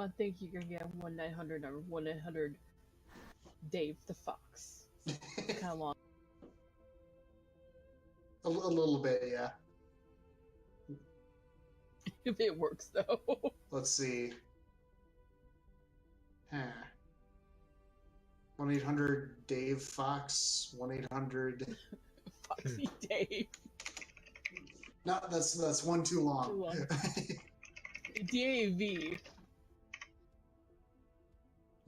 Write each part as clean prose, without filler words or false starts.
want to think you can get 1-900 number 1-900 Dave the Fox. Kind of long. A little bit, yeah. If it works, though. Let's see. 1-800 Dave Fox. 1-800 Foxy Dave. No, that's one too long. Too long. DAV.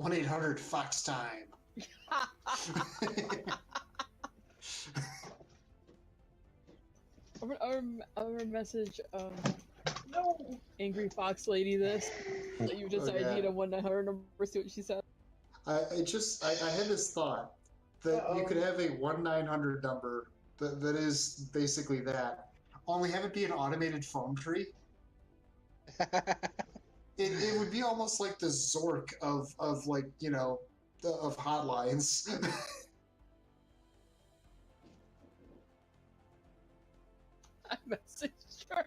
1-800 Fox Time. Our message no Angry Fox lady this that you just ID'd a 1-900 number, see what she said. I had this thought that you could have a 1-900 number that is basically that, only have it be an automated phone tree. It would be almost like the Zork of like, you know, of hotlines. I messaged her.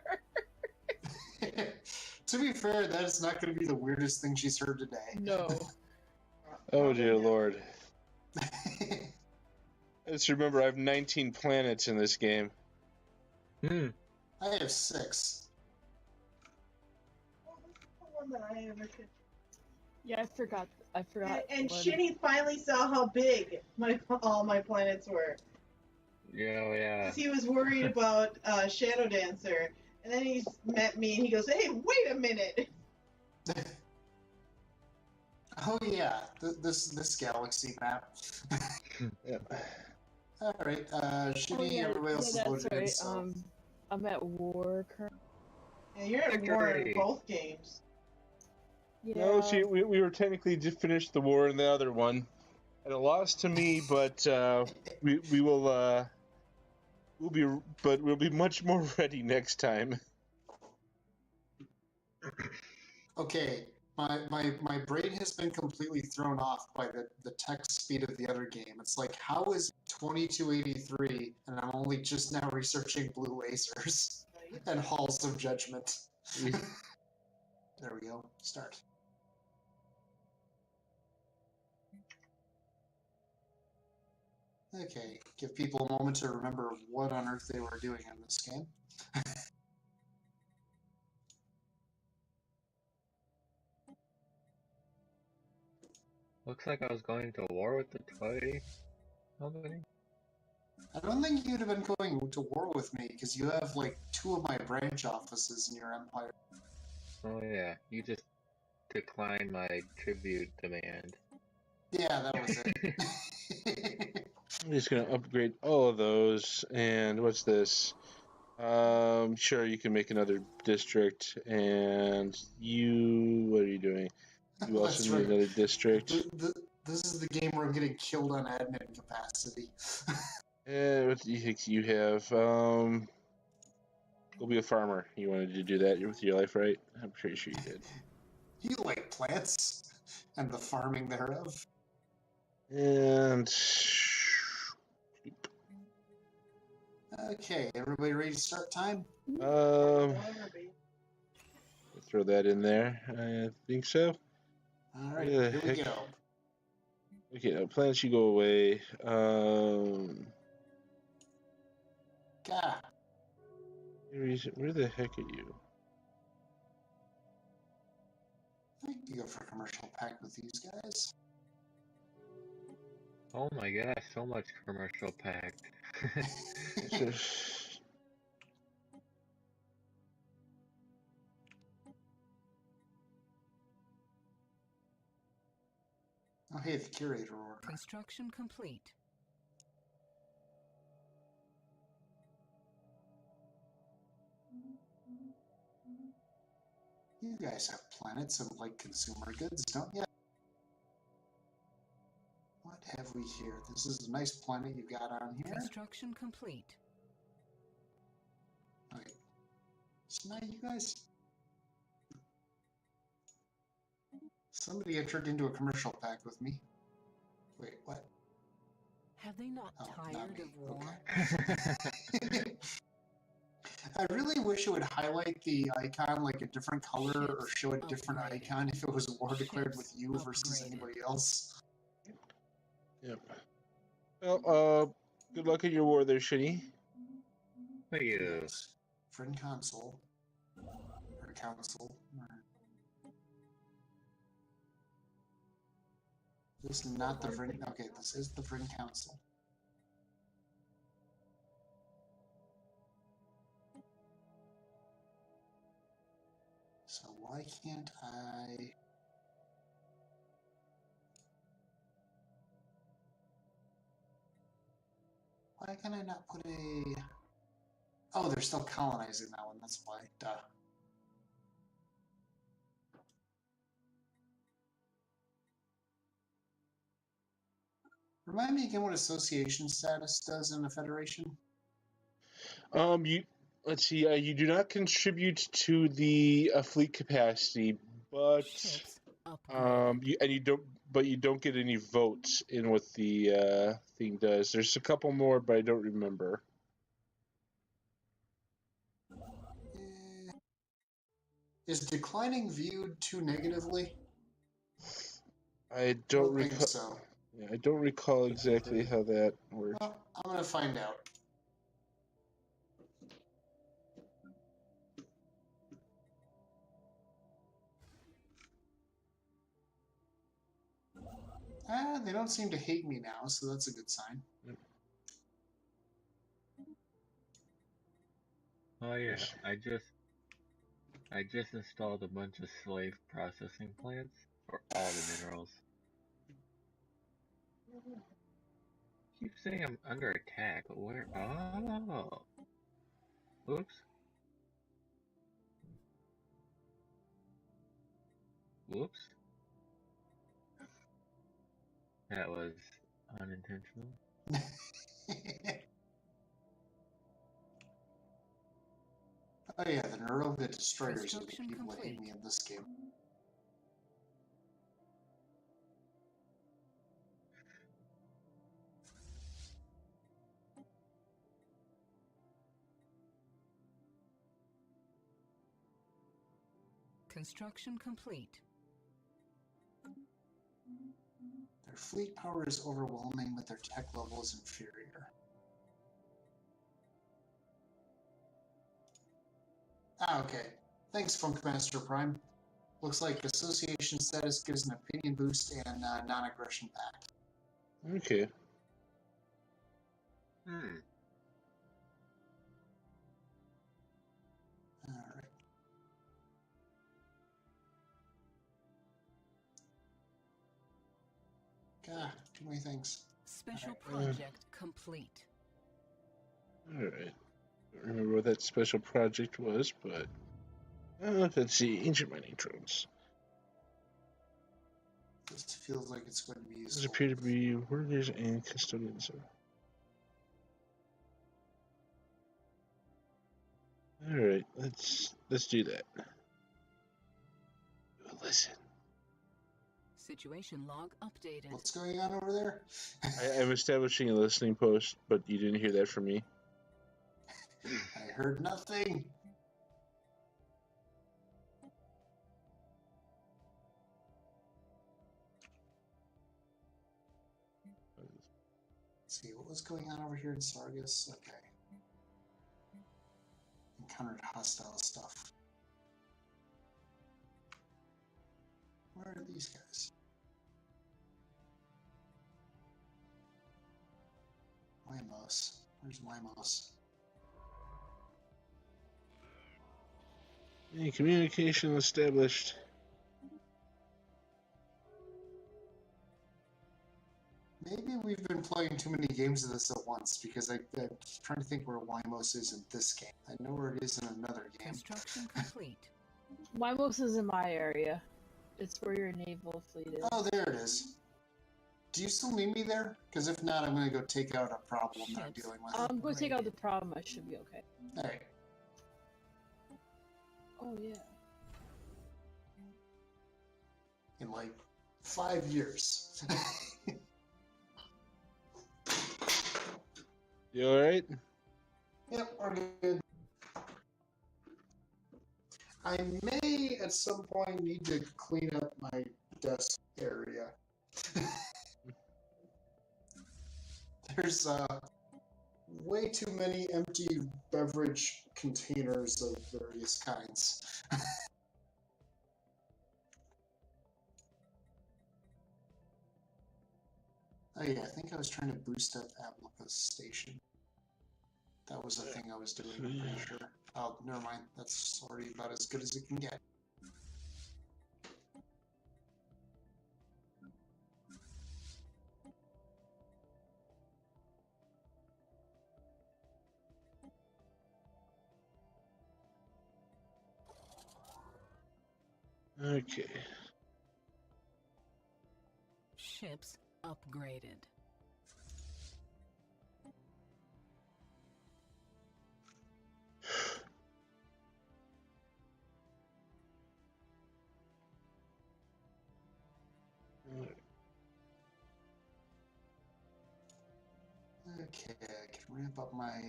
To be fair, that is not going to be the weirdest thing she's heard today. No. Oh dear lord. Let's remember I have 19 planets in this game. I have 6. Yeah, I forgot. And Shinny finally saw how big all my planets were. Yeah. He was worried about Shadow Dancer, and then he met me and he goes, "Hey, wait a minute." Oh yeah, this galaxy map. Yep. All right, Shinny, everybody else is loaded in. So. I'm at war currently. Yeah, you're at war in both games. Yeah. No, see, we were technically just finished the war in the other one. At a loss to me, but we'll be much more ready next time. Okay, my brain has been completely thrown off by the text speed of the other game. It's like, how is 2283 and I'm only just now researching blue lasers and halls of judgment. There we go. Start. Okay, give people a moment to remember what on earth they were doing in this game. Looks like I was going to war with the toy company. I don't think you'd have been going to war with me, because you have like 2 of my branch offices in your empire. Oh yeah, you just declined my tribute demand. Yeah, that was it. I'm just gonna upgrade all of those. And what's this? Sure, you can make another district. And you, what are you doing? You also need another district. This is the game where I'm getting killed on admin capacity. And what do you think you have? Go be a farmer. You wanted to do that with your life, right? I'm pretty sure you did. You like plants and the farming thereof. And okay, everybody ready to start time? throw that in there. I think so. All right, here we go. Okay, now plants, you go away. God. Where the heck are you? I think you go for a commercial pack with these guys. Oh my gosh, so much commercial packed. Oh, hey, the curator order. Construction complete. You guys have planets and like consumer goods, don't you? What have we here? This is a nice planet you got on here. Construction complete. Okay. So now you guys... Somebody entered into a commercial pact with me. Wait, what? Have they not tired not me. of war? Okay. I really wish it would highlight the icon like a different color or show a different icon if it was war declared with you versus anybody else. Yep. Well, good luck in your war there, Shitty. Thank you. Yes. Friend console. Or council. This is not the friend. Okay, this is the friend council. So why can't I? Why can I not put a? Oh, they're still colonizing that one. That's why. Duh. Remind me again what association status does in a federation. Let's see. You do not contribute to the fleet capacity, but you don't get any votes in what the thing does. There's a couple more, but I don't remember. Is declining viewed too negatively? I don't think so. Yeah, I don't recall exactly how that works. Well, I'm gonna find out. They don't seem to hate me now, so that's a good sign. Yep. Oh yeah, I just installed a bunch of slave processing plants for all the minerals. Keep saying I'm under attack, but where? Oh, oops. Whoops. That was unintentional. Oh yeah, the Nerovia destroyers are the people that hate me in this game. Construction complete. Their fleet power is overwhelming, but their tech level is inferior. Ah, okay. Thanks, Funkmaster Prime. Looks like association status gives an opinion boost and non-aggression pact. Okay. Alright. God, too many things. Special project complete. Alright. Don't remember what that special project was, but let's see. Ancient mining drones. This feels like it's going to be useful. These appear to be workers and custodians. Alright, let's do that. Listen. Situation log updated. What's going on over there? I'm establishing a listening post, but you didn't hear that from me. I heard nothing. Let's see, what was going on over here in Sargas? Okay. Encountered hostile stuff. Where are these guys? Wymos. Where's Wymos? Any communication established. Maybe we've been playing too many games of this at once, because I'm trying to think where Wymos is in this game. I know where it is in another game. Construction complete. Wymos is in my area. It's where your naval fleet is. Oh, there it is. Do you still need me there? Because if not, I'm going to go take out a problem that I'm dealing with. I'm going to take out the problem. I should be okay. Alright. Oh, yeah. In like 5 years. You alright? Yep, we're good. I may at some point need to clean up my desk area. There's way too many empty beverage containers of various kinds. Oh yeah, I think I was trying to boost up Aplica's station. That was the thing I was doing, I'm pretty sure. Oh, never mind. That's already about as good as it can get. Okay. Ships upgraded. Okay, I can ramp up my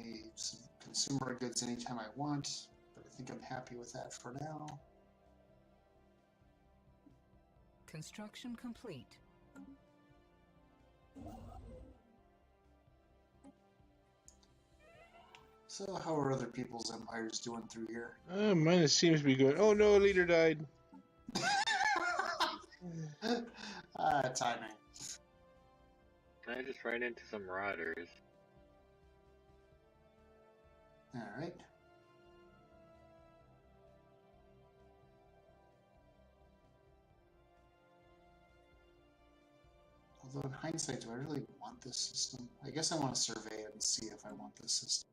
consumer goods anytime I want, but I think I'm happy with that for now. Construction complete. So how are other people's empires doing through here? Mine seems to be good. Oh no, a leader died. Timing. I just ran into some marauders. Alright. Although in hindsight, do I really want this system? I guess I want to survey it and see if I want this system.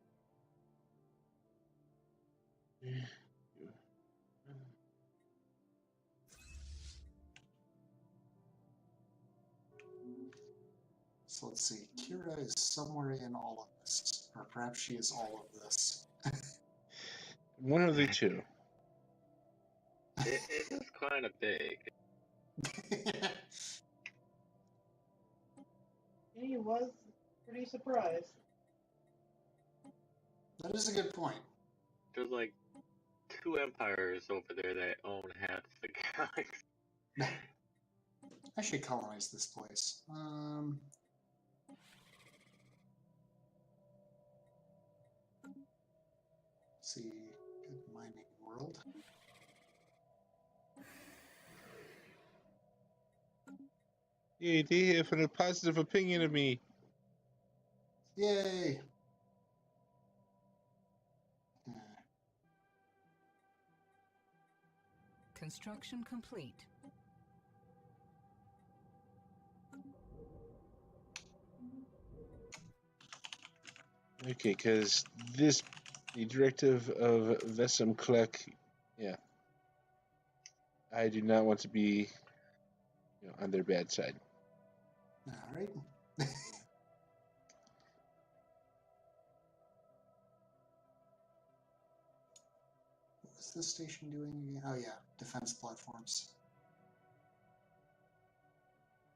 So let's see. Kira is somewhere in all of this, or perhaps she is all of this. One of the two. It is kind of big. He was pretty surprised. That is a good point. There's like 2 empires over there that own half the galaxy. I should colonize this place. Let's see, good mining world. Yay, they have a positive opinion of me. Yay! Construction complete. Okay, because the directive of Vesum Klek, yeah. I do not want to be, on their bad side. All right. What's this station doing again? Oh yeah, defense platforms.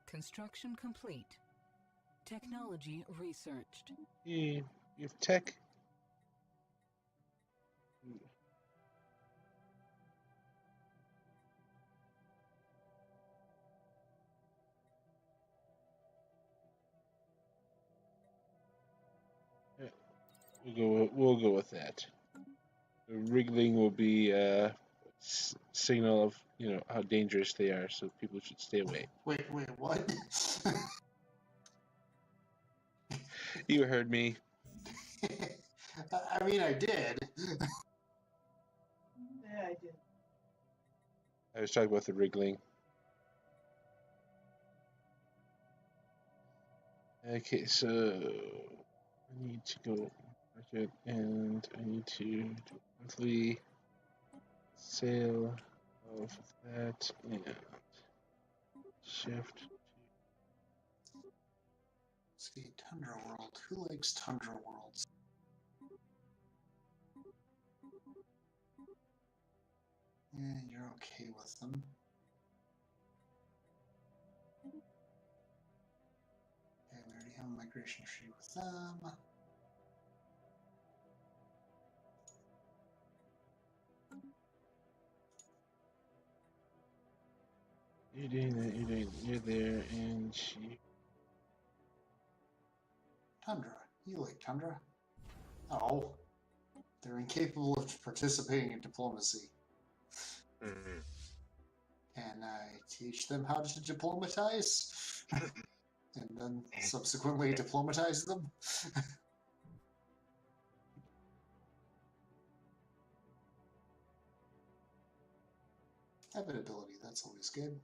Construction complete. Technology researched. You have tech. We'll go with that. The wriggling will be a signal of how dangerous they are, so people should stay away. Wait, what? You heard me. I mean, I did. Yeah, I did. I was talking about the wriggling. Okay, so I need to go market, and I need to do monthly sale of that and shift. Let's see, Tundra World. Who likes Tundra Worlds? Yeah, you're okay with them. Okay, we already have a migration tree with them. You're doing that. You're there, and she. Tundra. You like Tundra? Oh. They're incapable of participating in diplomacy. Mm-hmm. And I teach them how to diplomatize, and then subsequently diplomatize them. Habitability, that's always good.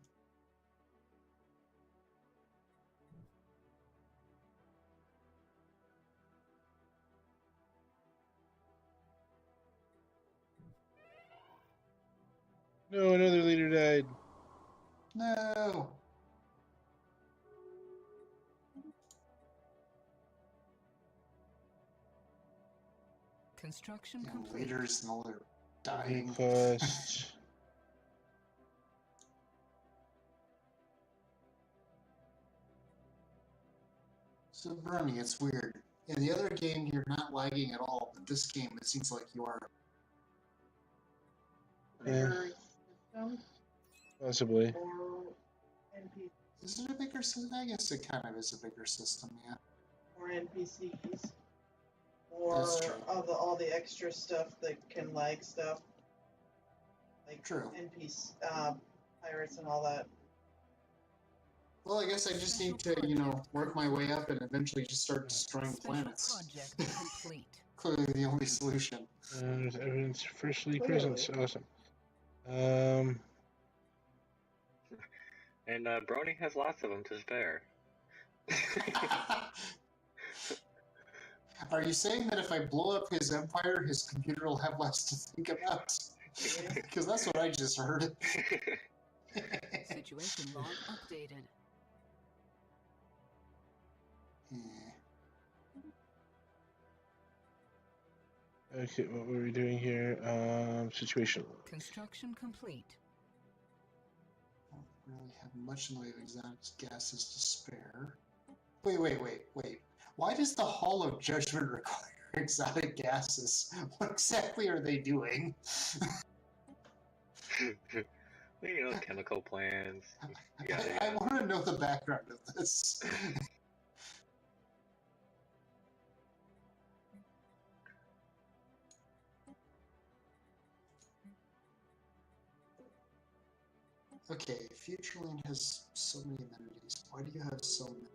No, another leader died. No! Construction And complete. leaders and all their dying. Cost. So, Brony, it's weird. In the other game, you're not lagging at all, but this game, it seems like you are. Bigger system Possibly. or NPCs Is it a bigger system? I guess it kind of is a bigger system, yeah. or NPCs or That's true. all the extra stuff that can lag stuff, like True. NPC pirates and all that. Well, I guess I just need to, work my way up and eventually just start destroying Special planets. project complete. Clearly the only solution. There's evidence freshly Clearly. present. Awesome. And Brony has lots of them to spare. Are you saying that if I blow up his empire, his computer will have less to think about? Because that's what I just heard. Situation log updated. Okay, what were we doing here? Situation. Construction complete. Don't really have much in the way of exotic gases to spare. Wait. Why does the Hall of Judgment require exotic gases? What exactly are they doing? Chemical plants. I want to know the background of this. Okay, Futureland has so many amenities. Why do you have so many?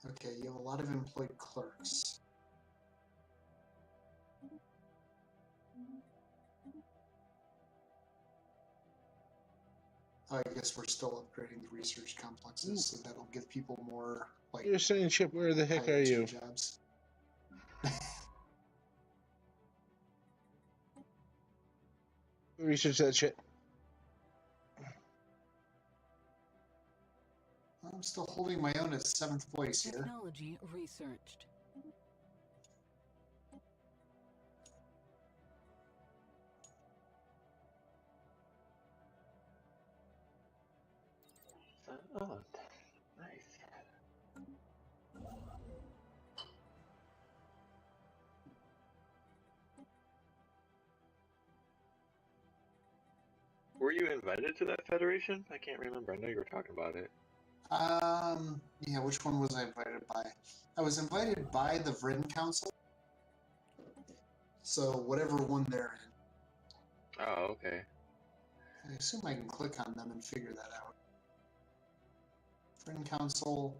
Okay, you have a lot of employed clerks. I guess we're still upgrading the research complexes, so that'll give people more, like, You're saying, Chip, where the heck are high-IT you? jobs. Research that shit. I'm still holding my own at 7th place here. Technology researched. Oh, nice. Were you invited to that federation? I can't remember. I know you were talking about it. Yeah, which one was I invited by? I was invited by the Vryn Council. So, whatever one they're in. Oh, okay. I assume I can click on them and figure that out. Vryn Council,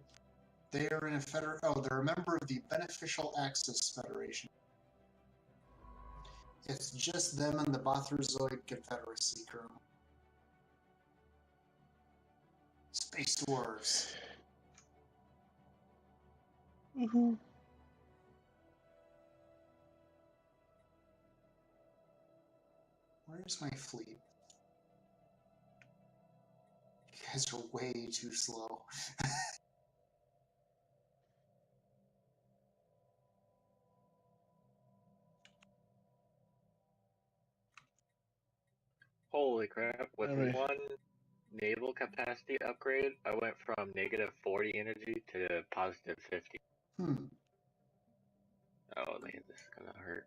they're in a they're a member of the Beneficial Access Federation. It's just them and the Bothrozoid Confederacy crew. Space Dwarves. Woohoo. Where's my fleet? You guys are way too slow. Holy crap. With Alright. one naval capacity upgrade, I went from negative 40 energy to positive 50. Oh man, this is gonna hurt.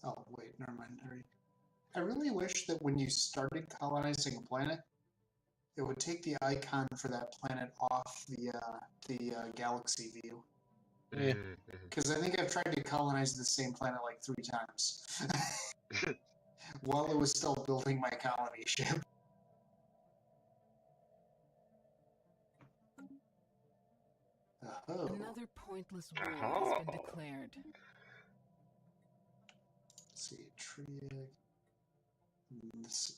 Oh, wait, never mind. I really wish that when you started colonizing a planet, it would take the icon for that planet off the galaxy view. Yeah. Because I think I've tried to colonize the same planet like 3 times. While it was still building my colony ship. Oh. Another pointless war has been declared. Let's see, tree.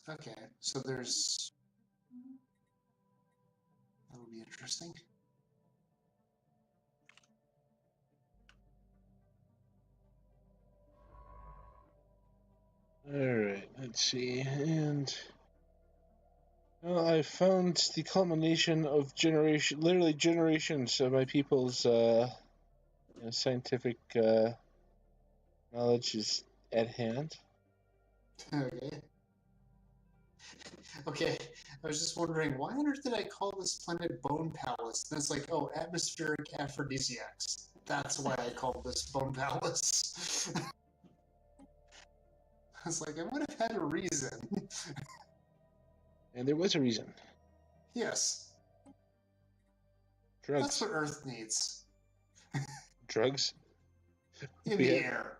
Okay, so there's. That'll be interesting. Alright, let's see. And well, I found the culmination of literally generations of my people's scientific knowledge is at hand. Okay. Okay, I was just wondering, why on earth did I call this planet Bone Palace? And it's like, oh, atmospheric aphrodisiacs. That's why I called this Bone Palace. I was like, I would have had a reason. And there was a reason. Yes. Drugs. That's what Earth needs. Drugs? In the air.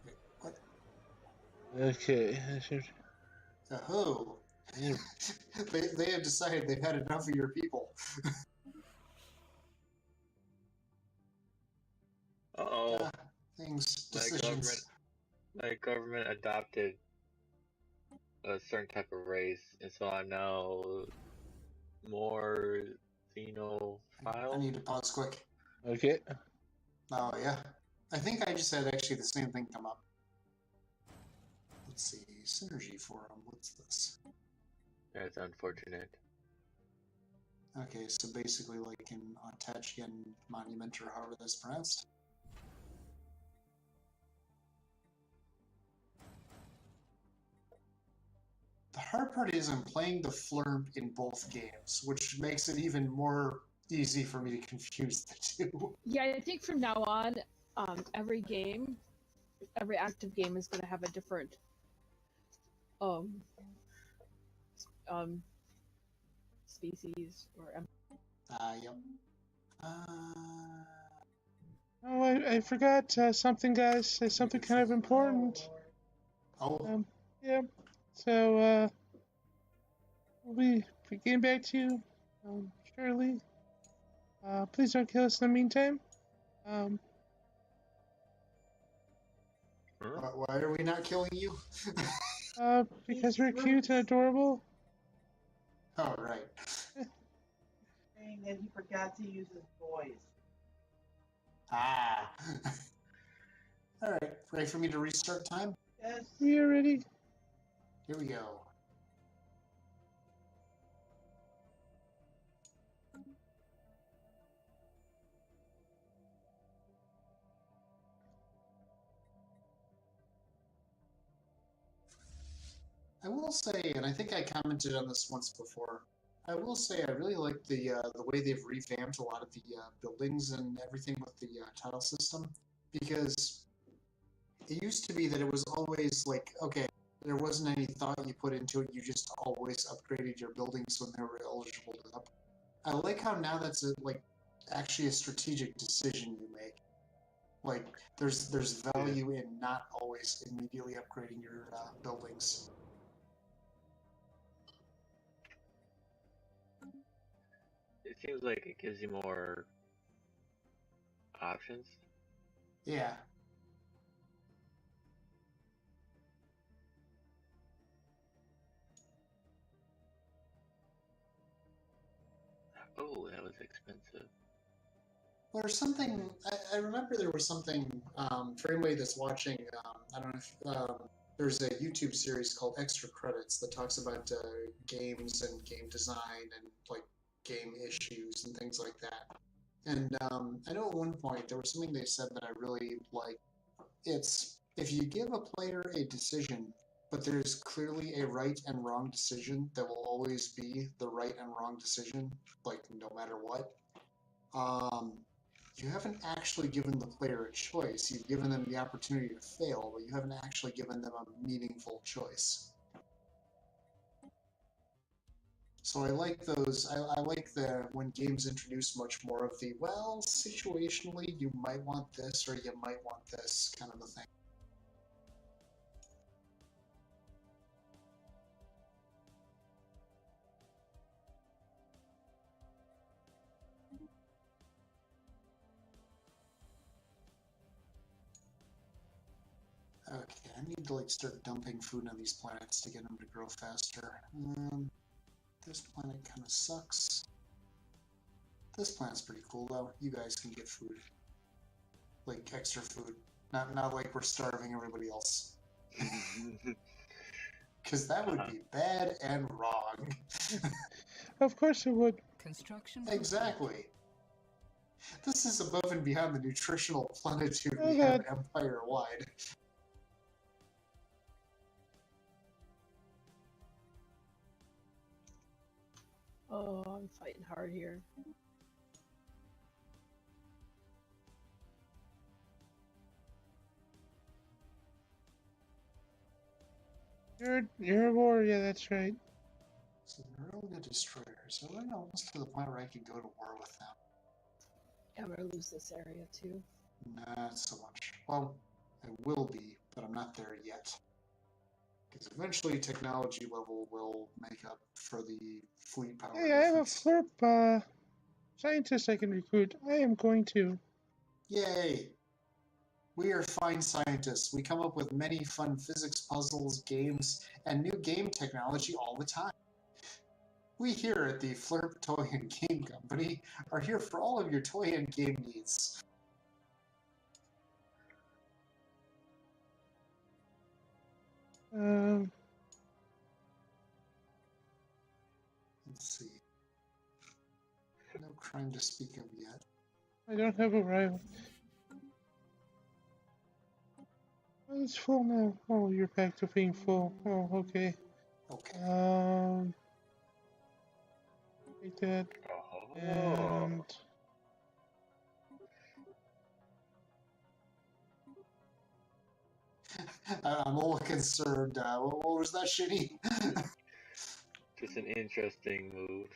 Wait, what? Okay. Oh. Yeah. They have decided they've had enough of your people. Uh-oh. Decisions. My government adopted a certain type of race, and so I'm now more xenophile. I need to pause quick. Okay. Oh, yeah. I think I just had actually the same thing come up. Let's see. Synergy forum. What's this? That's unfortunate. Okay, so basically like in Attachgen Monument or however that's pronounced. The hard part is I'm playing the Flurp in both games, which makes it even more easy for me to confuse the two. Yeah, I think from now on, every active game is going to have a different species or Yep. Oh, I forgot something, guys. Something kind of important. Oh. Yeah. So, we'll be getting back to you shortly. Please don't kill us in the meantime. Why are we not killing you? Because we're cute and adorable. Oh, right. Saying that he forgot to use his voice. Ah. Alright, ready for me to restart time? Yes. We are ready. Here we go. I will say, and I think I commented on this once before, I will say I really like the way they've revamped a lot of the buildings and everything with the tile system, because it used to be that it was always like, okay, there wasn't any thought you put into it, you just always upgraded your buildings when they were eligible to up. I like how now that's actually a strategic decision you make. Like, there's value in not always immediately upgrading your buildings. It seems like it gives you more options. Yeah. Oh, that was expensive. There's something, I remember there was something, for anybody that's watching, I don't know if, there's a YouTube series called Extra Credits that talks about games and game design and like game issues and things like that. And I know at one point there was something they said that I really liked. It's if you give a player a decision, but there's clearly a right and wrong decision that will always be the right and wrong decision, like no matter what. You haven't actually given the player a choice. You've given them the opportunity to fail, but you haven't actually given them a meaningful choice. So I like those. I like when games introduce much more of the, well, situationally, you might want this or you might want this kind of a thing. Okay, I need to like start dumping food on these planets to get them to grow faster. This planet kind of sucks. This planet's pretty cool though. You guys can get food, like extra food. Not like we're starving everybody else. Because that would be bad and wrong. Of course it would. Construction. Exactly. This is above and beyond the nutritional plenitude we have empire-wide. Oh, I'm fighting hard here. You're a war, yeah, that's right. So they're really good destroyers. So we're almost to the point where I could go to war with them. Yeah, I'm gonna lose this area too. Not so much. Well, I will be, but I'm not there yet. Because eventually technology level will make up for the fleet power. Hey, I have a flurp scientist I can recruit. I am going to. Yay! We are fine scientists. We come up with many fun physics puzzles, games, and new game technology all the time. We here at the Flurp Toy and Game Company are here for all of your toy and game needs. Let's see. No crime to speak of yet. I don't have a rival. Oh, it's full now. Oh, you're back to being full. Oh, okay. Okay. Take that. And I'm a little concerned. What was that, Shitty? Just an interesting move.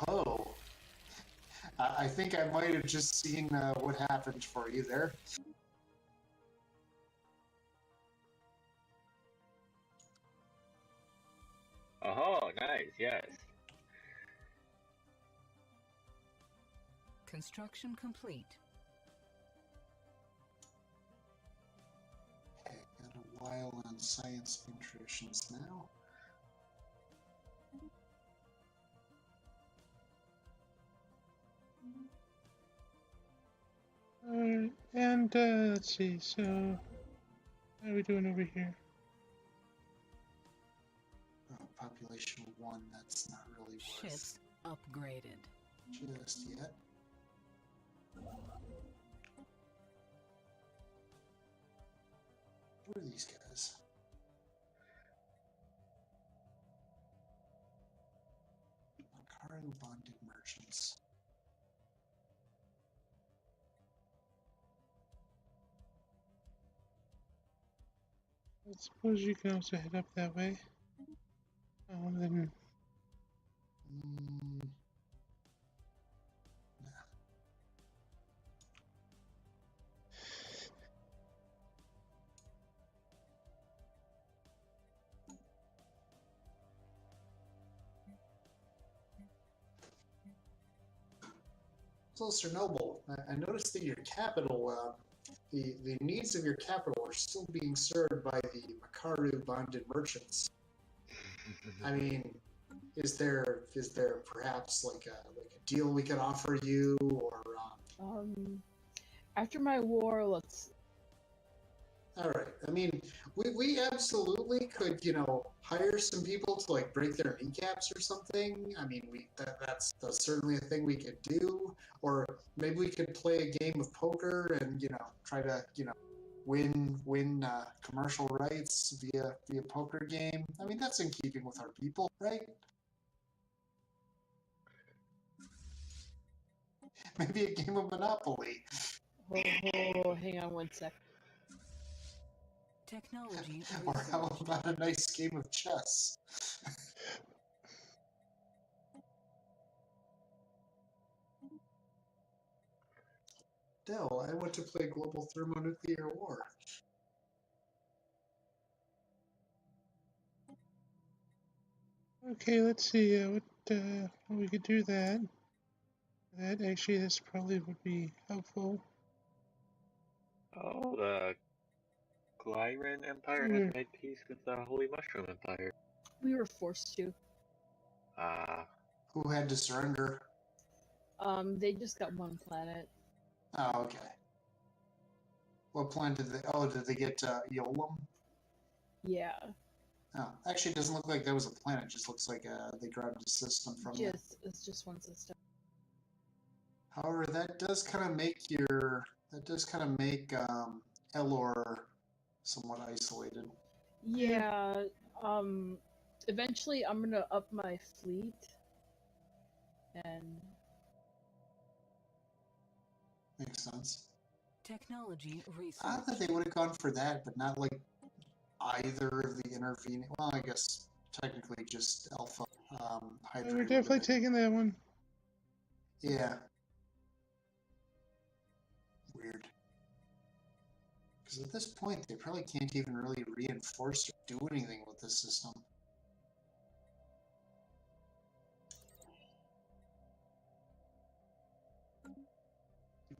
Oh, I think I might have just seen what happened for you there. Oh, nice, yes. Construction complete. Okay, got a while on science and traditions now. and let's see, so how are we doing over here? Oh, population 1, that's not really worth Ships upgraded. just yet. Who are these guys? Makaru bonded merchants. I suppose you can also head up that way. Then. So, Sir Noble, I noticed that your capital, the needs of your capital are still being served by the Makaru bonded merchants. I mean, is there perhaps like a deal we could offer you, or After my war, let's. all right. I mean, we absolutely could, hire some people to like break their kneecaps or something. I mean, that's certainly a thing we could do. Or maybe we could play a game of poker and try to win commercial rights via poker game. I mean, that's in keeping with our people, right? Maybe a game of Monopoly. Oh, hang on one sec. Technology. Or how about a nice game of chess? Dell, I want to play global thermonuclear war. Okay, let's see what we could do that. This probably would be helpful. Oh, the Glyran Empire has made peace with the Holy Mushroom Empire. We were forced to. Who had to surrender? They just got one planet. Oh, okay. What planet did they? Oh, did they get Yolam? Yeah. Oh, actually, it doesn't look like that was a planet. It just looks like they grabbed a system from there. It's just one system. However, that does kind of make Elor somewhat isolated. Yeah. Eventually, I'm gonna up my fleet, and Makes sense. Technology research. I thought they would have gone for that, but not like either of the intervening. Well, I guess technically just Alpha. Hydra. We're definitely taking that one. Yeah. Weird. Because at this point, they probably can't even really reinforce or do anything with this system.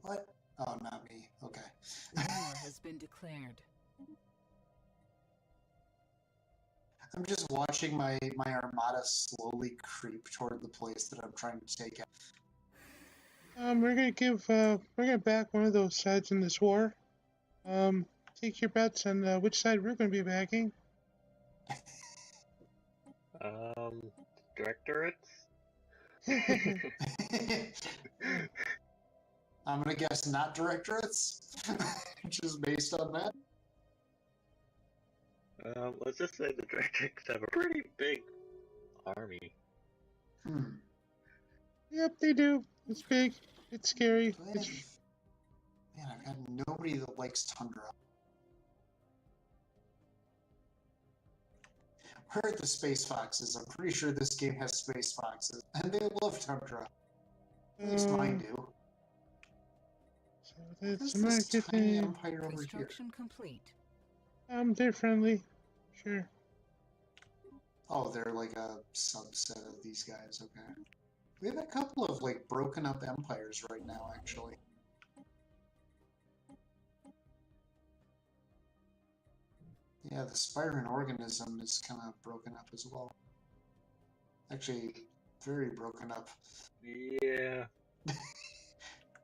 What? Oh, not me. Okay. War has been declared. I'm just watching my armada slowly creep toward the place that I'm trying to take out. We're gonna back one of those sides in this war. Take your bets on which side we're gonna be backing. Directorates? I'm gonna guess not directorates, just based on that. Let's just say the directorates have a pretty big army. Yep, they do. It's big. It's scary. Man, I've got nobody that likes Tundra. Where are the Space Foxes? I'm pretty sure this game has Space Foxes, and they love Tundra. At least mine do. So that's Where's this tiny empire over here? Construction complete. They're friendly. Sure. Oh, they're like a subset of these guys. Okay. We have a couple of like broken up empires right now, actually. Yeah, the Spirant organism is kind of broken up as well. Actually, very broken up. Yeah.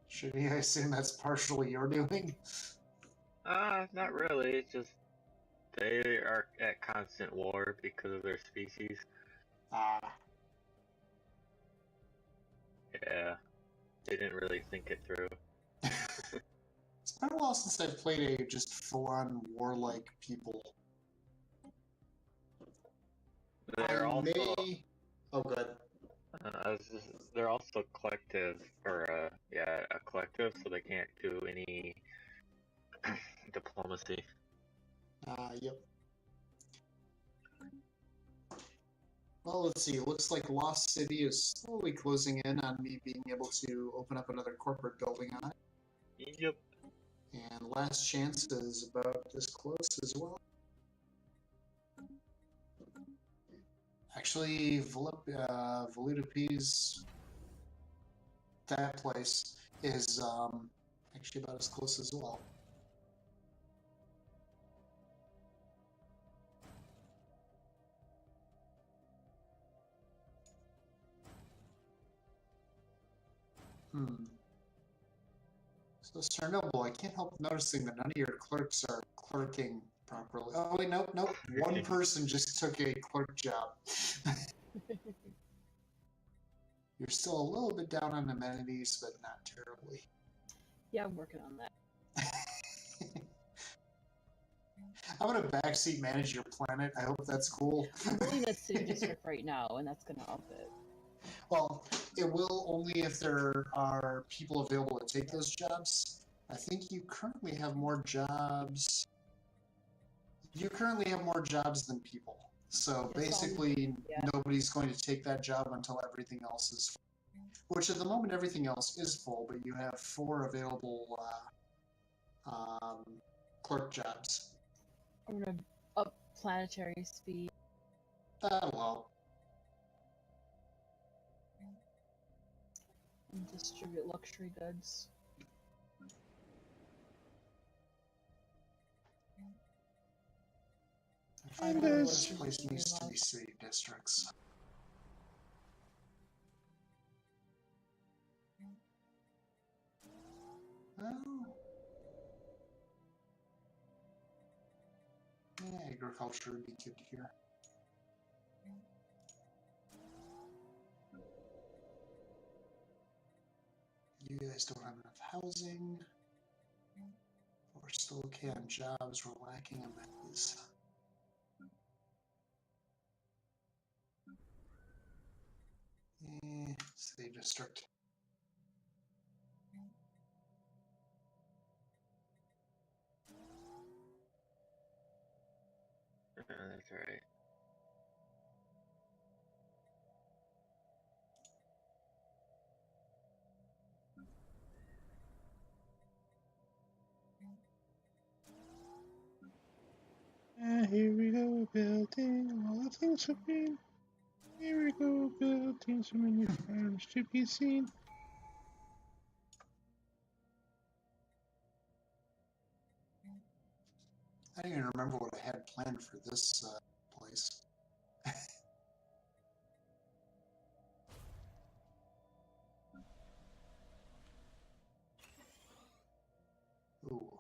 Should I assume that's partially your doing? Not really. It's just they are at constant war because of their species. Yeah. They didn't really think it through. It's been a while since I've played a just full-on warlike people. They're also Oh, good. they're also collective, or a collective, so they can't do any diplomacy. Yep. Well, let's see. It looks like Lost City is slowly closing in on me being able to open up another corporate building on it. Yep. And Last Chance is about this close as well. Actually, Voludapi's, that place is actually about as close as well. So, Sir Noble, I can't help noticing that none of your clerks are clerking properly. Oh, wait, nope. One person just took a clerk job. You're still a little bit down on amenities, but not terribly. Yeah, I'm working on that. I'm gonna backseat manage your planet. I hope that's cool. I'm building a city district right now, and that's gonna up it. Well, it will only if there are people available to take those jobs. I think you currently have more jobs. You currently have more jobs than people. So basically, nobody's going to take that job until everything else is full. Which at the moment, everything else is full, but you have 4 available clerk jobs. I'm gonna up planetary speed. That'll help. And distribute luxury goods. This place needs to be city districts. Oh. Yeah, agriculture would be good here. You guys don't have enough housing. We're still okay on jobs. We're lacking amenities. City district. That's right. Here we go, building all the things for green. Here we go, building so many farms to be seen. I don't even remember what I had planned for this place. Ooh.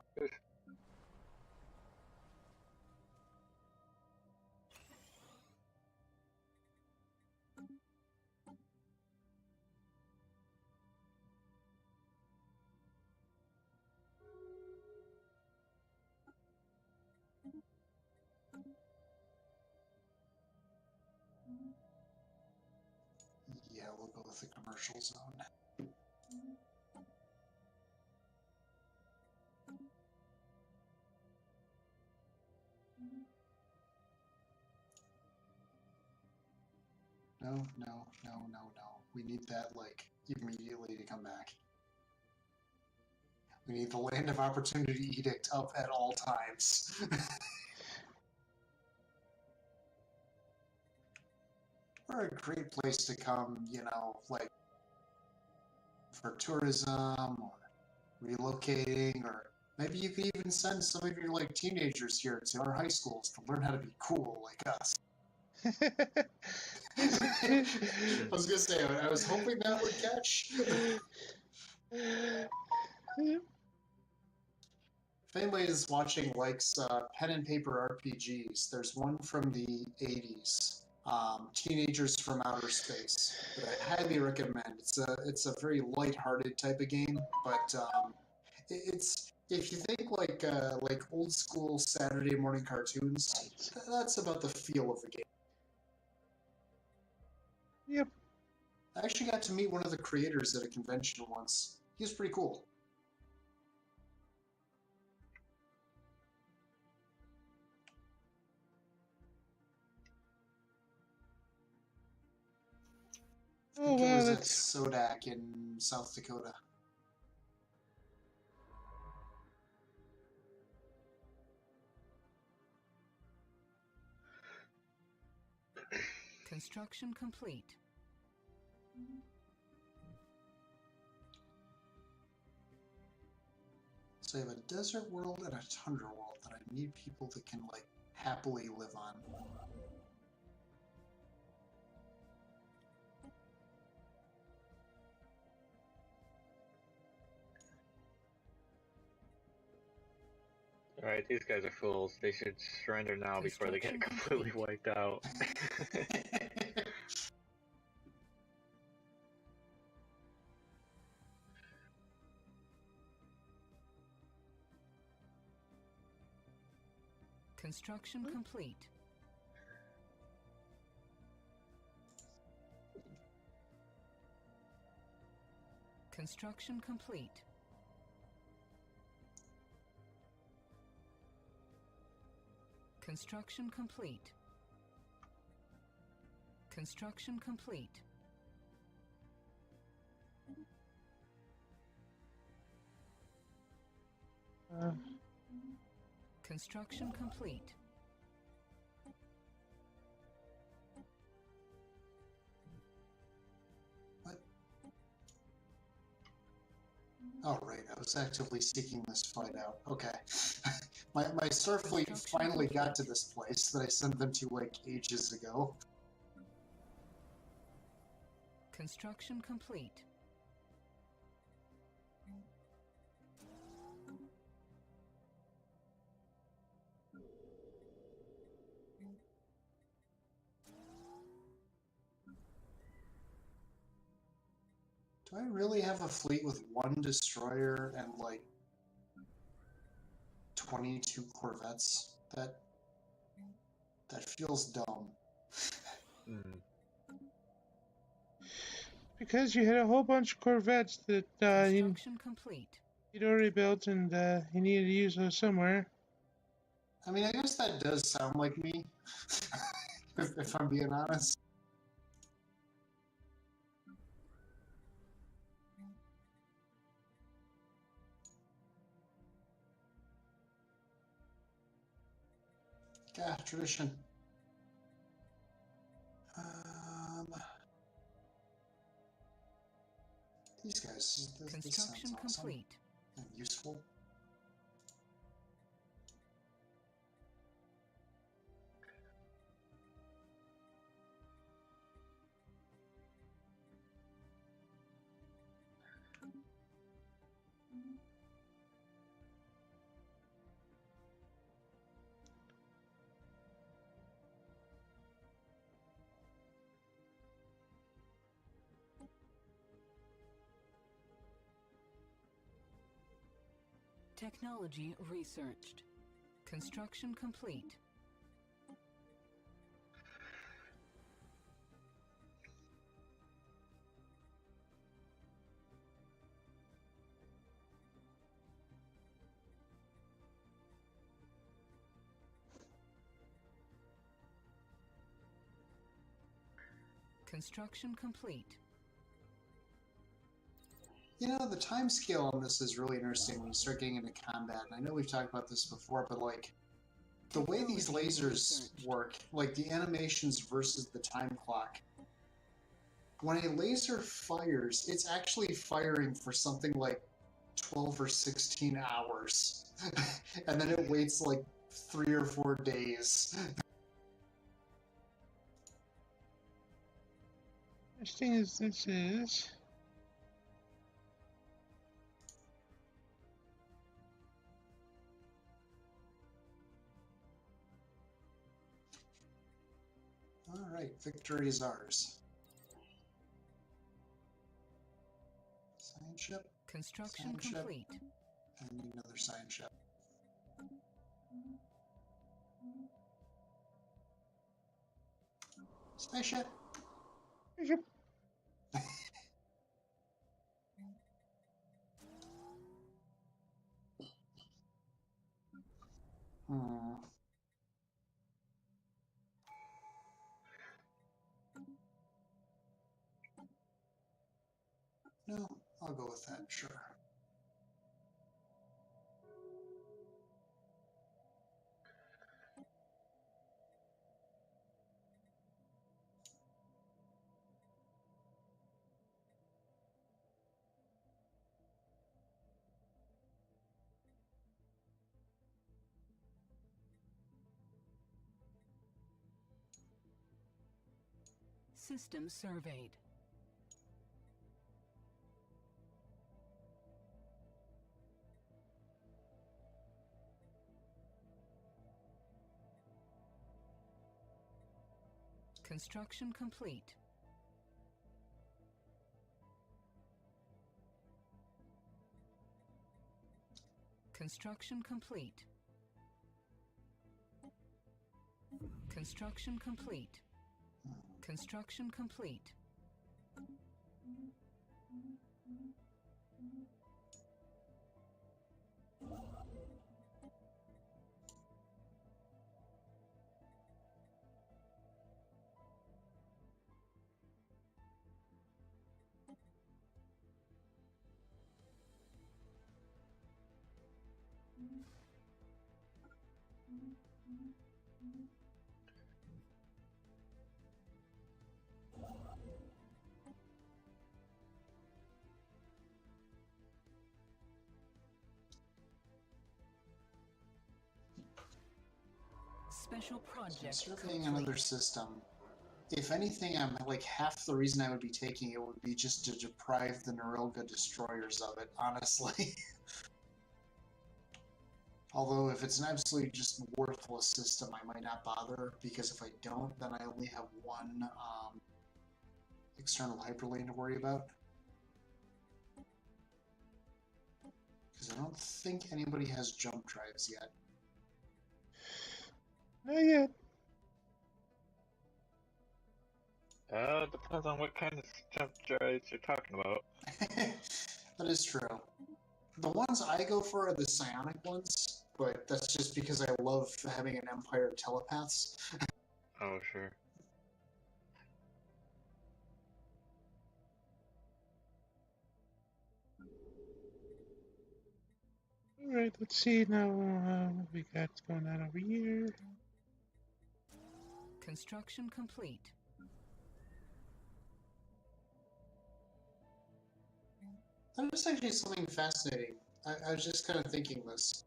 Yeah, we'll go with the commercial zone. No. We need that, like, immediately to come back. We need the Land of Opportunity Edict up at all times. We're a great place to come, you know, like, for tourism, or relocating, or maybe you could even send some of your, like, teenagers here to our high schools to learn how to be cool like us. I was gonna say, I was hoping that would catch. If anybody is watching likes pen and paper RPGs, there's one from the 80s, Teenagers from Outer Space, that I highly recommend. It's a very lighthearted type of game, but it's, if you think like old school Saturday morning cartoons, that's about the feel of the game. Yep. I actually got to meet one of the creators at a convention once. He was pretty cool. I think it was at Sodak in South Dakota. Construction complete. So I have a desert world and a tundra world that I need people that can, like, happily live on. Alright, these guys are fools. They should surrender now before they get completely wiped out. Construction complete. Construction complete. Construction complete. Construction complete. Construction complete. What? Oh, right. I was actively seeking this fight out. Okay. my Starfleet finally got to this place that I sent them to, like, ages ago. Construction complete. Do I really have a fleet with 1 destroyer and, like, 22 corvettes? That feels dumb. Because you had a whole bunch of corvettes that Construction complete. you'd already built, and you needed to use those somewhere. I mean, I guess that does sound like me, if I'm being honest. Yeah, tradition. These guys, this Construction sounds awesome complete. and useful. Technology researched. Construction complete. Construction complete. You know, the time scale on this is really interesting when you start getting into combat. And I know we've talked about this before, but like the way these lasers work, like the animations versus the time clock. When a laser fires, it's actually firing for something like 12 or 16 hours. And then it waits like 3 or 4 days. Interesting as this is. Alright, victory is ours. Science ship. Construction Science ship. complete. And I need another science ship. Spaceship. Spaceship. No, I'll go with that, sure. System surveyed. Construction complete. Construction complete. Construction complete. Construction complete. Special project Surveying another system. If anything, I'm like half the reason I would be taking it would be just to deprive the Nerilga destroyers of it, honestly. Although if it's an absolutely just worthless system, I might not bother, because if I don't, then I only have one external hyperlane to worry about. Because I don't think anybody has jump drives yet. Not yet. Depends on what kind of jump drives you're talking about. That is true. The ones I go for are the psionic ones, but that's just because I love having an empire of telepaths. Oh, sure. Alright, let's see now what we got going on over here. Construction complete. That is actually something fascinating. I was just kind of thinking this.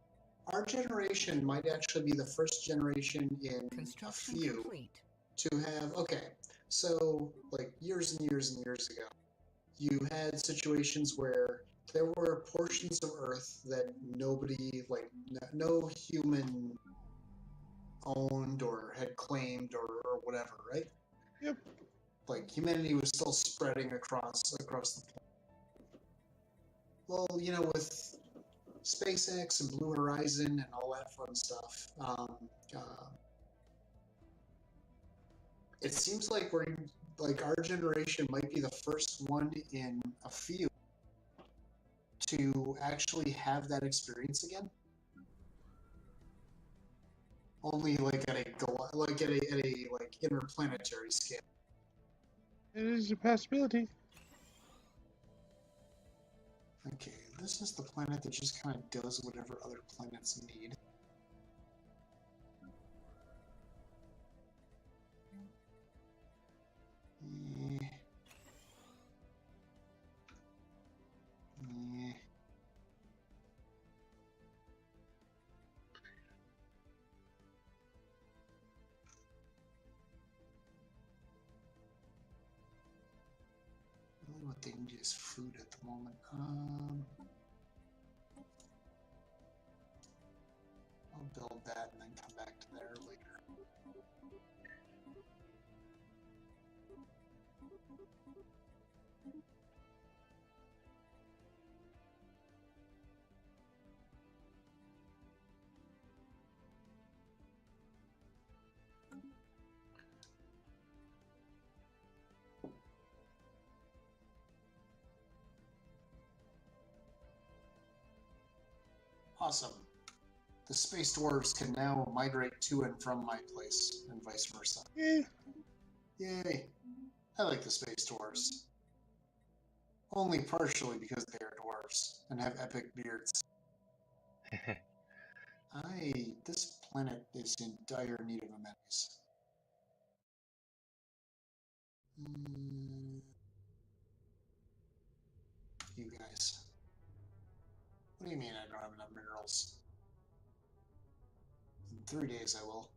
Our generation might actually be the first generation in a few complete. to have, okay, so like years and years and years ago, you had situations where there were portions of Earth that nobody, like no human owned or had claimed or whatever, right? Yep. Like humanity was still spreading across the planet. Well, you know, with SpaceX and Blue Horizon and all that fun stuff, it seems like our generation might be the first one in a few to actually have that experience again. Only like at a interplanetary scale. It is a possibility. Okay, this is the planet that just kind of does whatever other planets need. Yeah. Yeah. Really what they need is food at the moment. I'll build that and then come back to there later. Awesome. The space dwarves can now migrate to and from my place, and vice versa. Yeah. Yay! I like the space dwarves. Only partially because they are dwarves and have epic beards. This planet is in dire need of amenities. You guys. What do you mean I don't have enough minerals? In 3 days I will.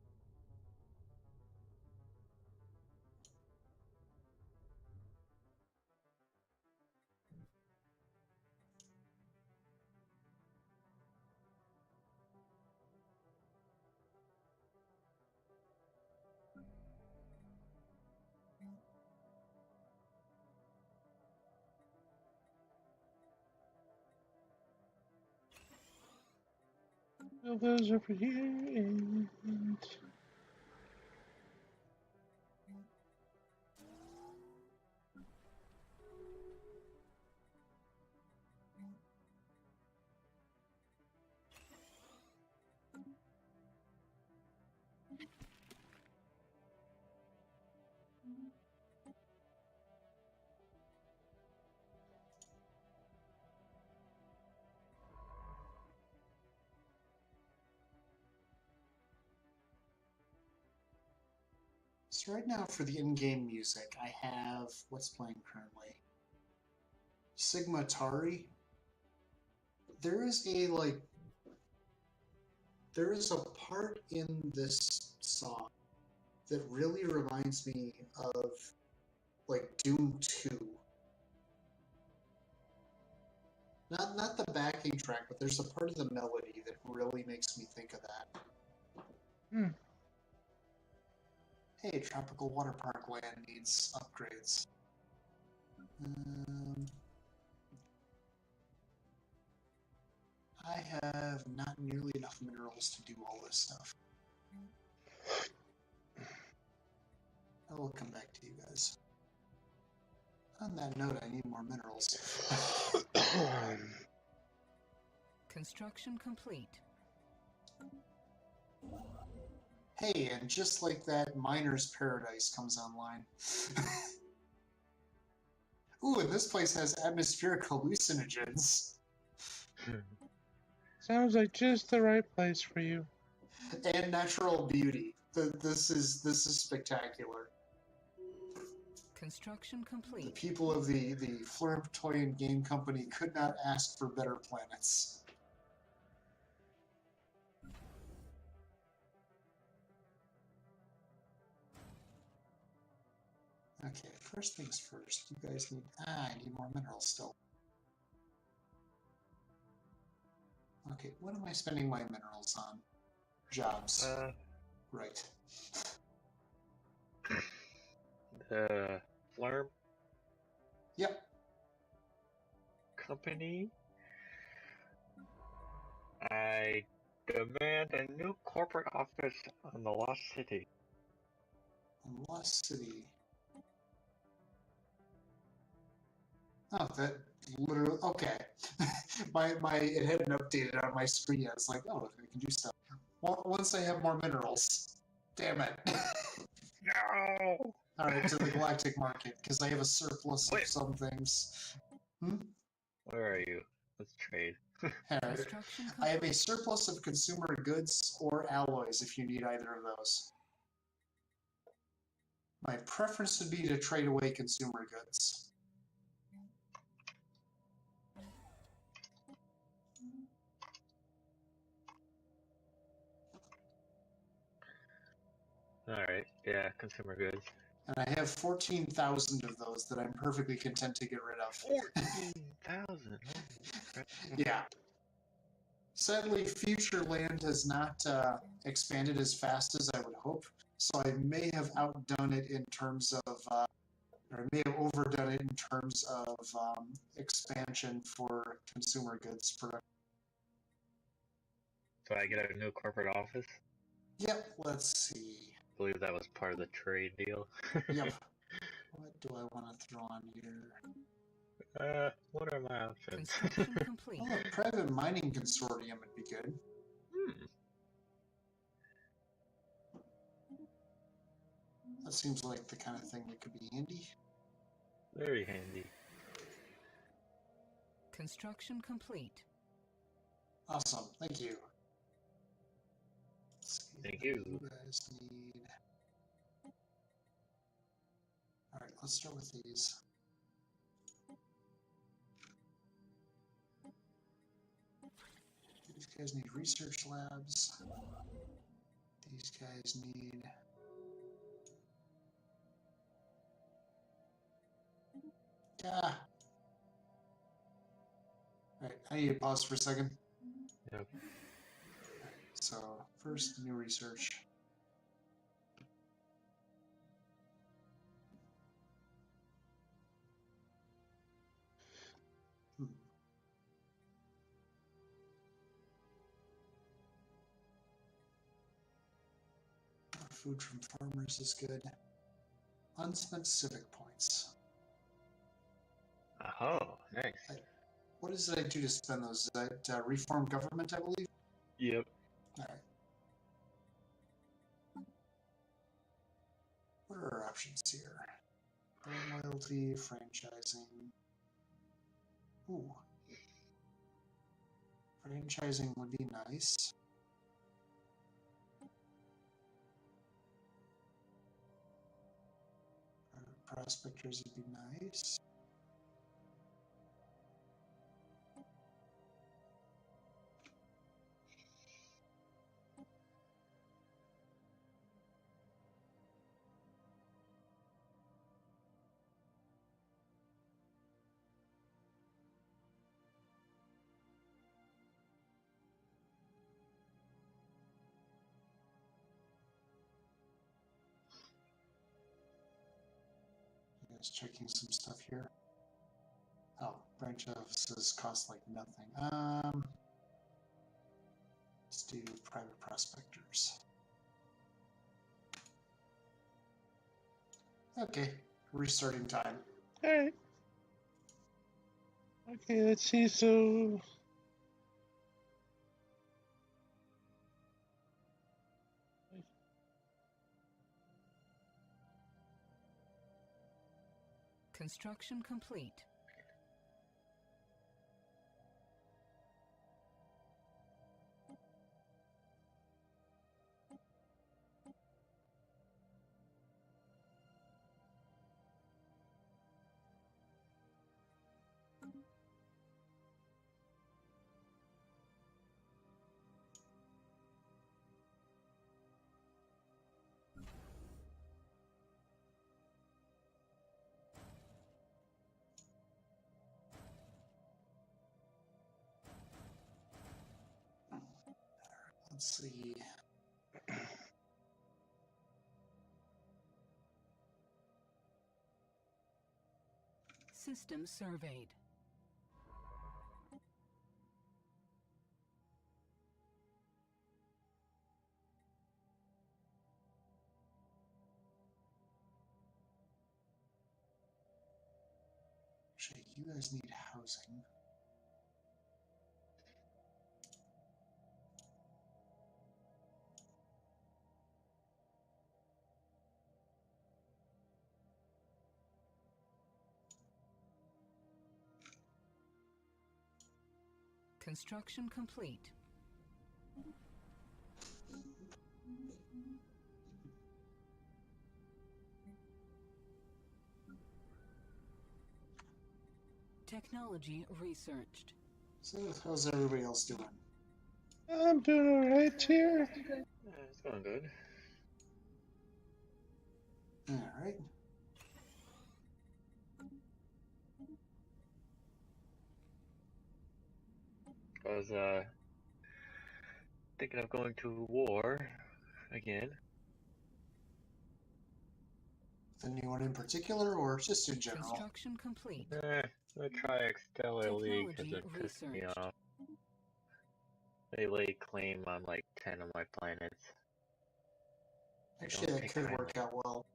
Well, those over here and. So right now for the in-game music, I have what's playing currently. Sigmatari. There is a part in this song that really reminds me of like Doom 2. Not the backing track, but there's a part of the melody that really makes me think of that. Hmm. Hey, Tropical Water Park land needs upgrades. I have not nearly enough minerals to do all this stuff. I will come back to you guys. On that note, I need more minerals. Construction complete. Hey, and just like that, Miner's Paradise comes online. Ooh, and this place has atmospheric hallucinogens. Sounds like just the right place for you. And natural beauty. This is spectacular. Construction The complete. people of the Flurptoyan Game Company could not ask for better planets. Okay, first things first. You guys need... I need more minerals still. Okay, what am I spending my minerals on? Jobs. Right. The Flurp Yep. Company. I demand a new corporate office on the Lost City. Lost City. Oh, that literally... Okay. It hadn't updated on my screen yet. It's like, oh, I can do stuff. Once I have more minerals. Damn it. No! Alright, to the galactic market, because I have a surplus of some things. Where are you? Let's trade. Alright. Construction I have a complete. surplus of consumer goods or alloys if you need either of those. My preference would be to trade away consumer goods. Alright, yeah, consumer goods. And I have 14,000 of those that I'm perfectly content to get rid of. 14,000? Yeah. Sadly, future land has not expanded as fast as I would hope, so I may have outdone it in terms of, or I may have overdone it in terms of expansion for consumer goods production. So I get a new corporate office? Yep, let's see. I believe that was part of the trade deal. Yep. What do I want to throw on here? What are my options? Construction complete. Well, a private mining consortium would be good. That seems like the kind of thing that could be handy. Very handy. Construction complete. Awesome, thank you. Let's see Thank what you. You guys need. All right, let's start with these. These guys need research labs. These guys need... Ah! Alright, I need to pause for a second. Yep. So, first, new research. food from farmers is good. Unspent civic points. Oh, nice. What is it I do to spend those? Is that reform government, I believe? Yep. Alright. What are our options here? Brand loyalty, franchising. Ooh. Franchising would be nice. Prospectors would be nice. Just checking some stuff here. Oh, branch offices cost like nothing. Let's do private prospectors. Okay, restarting time. Alright. Okay, let's see, so... Construction complete. Let's see. System surveyed. Actually, you guys need housing. Construction complete. Technology researched. So, how's everybody else doing? I'm doing alright here. Yeah, it's going good. Alright. I was thinking of going to war again. Anyone in particular, or just in general? Construction complete. I'll try Stellar League because it Technology pissed me researched. off. They lay claim on like 10 of my planets. Actually, don't that take could time. work out well.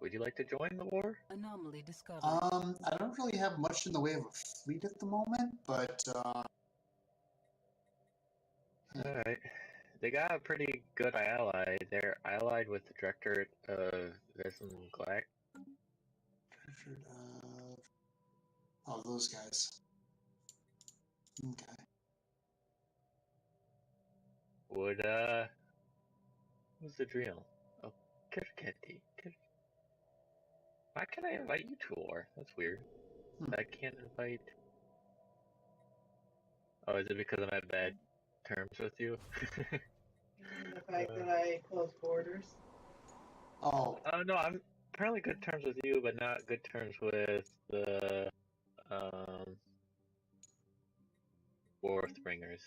Would you like to join the war? Anomaly discovered. I don't really have much in the way of a fleet at the moment, but Alright. They got a pretty good ally. They're allied with the director of Vism Glack. oh, those guys. Okay. Would, what's the drill? Oh, KiraKitty. Why can't I invite you to war? That's weird. I can't invite... Oh, is it because I'm at bad terms with you? The fact that I close borders. Oh, No, I'm apparently good terms with you, but not good terms with the, Warthbringers.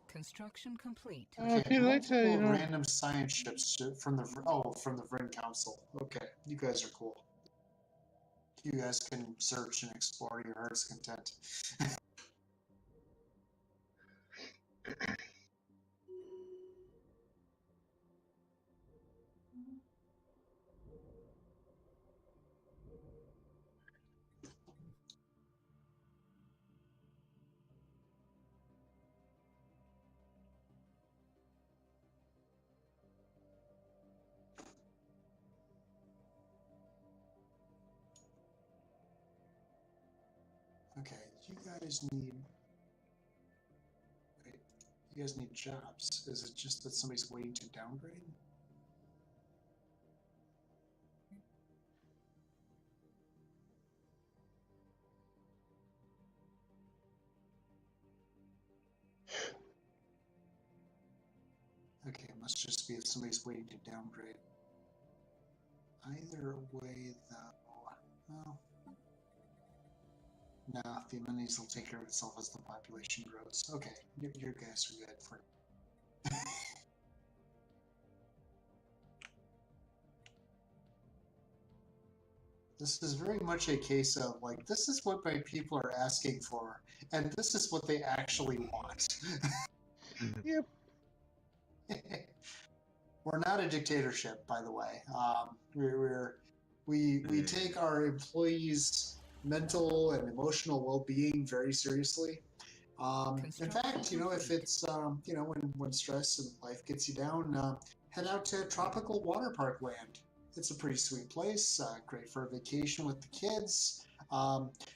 Construction complete. If you'd like to, multiple you know... random science ships from the Vryn Council. Okay, you guys are cool. You guys can search and explore your heart's content. Okay, you guys need. Wait, you guys need jobs. Is it just that somebody's waiting to downgrade? Okay, it must just be if somebody's waiting to downgrade. Either way, though, well, nah, the amenities will take care of itself as the population grows. Okay, your guys are good for. This is very much a case of, like, this is what my people are asking for, and this is what they actually want. Yep. We're not a dictatorship, by the way. We take our employees' mental and emotional well-being very seriously. In fact, if it's when stress and life gets you down, head out to tropical water park land. It's a pretty sweet place, great for a vacation with the kids.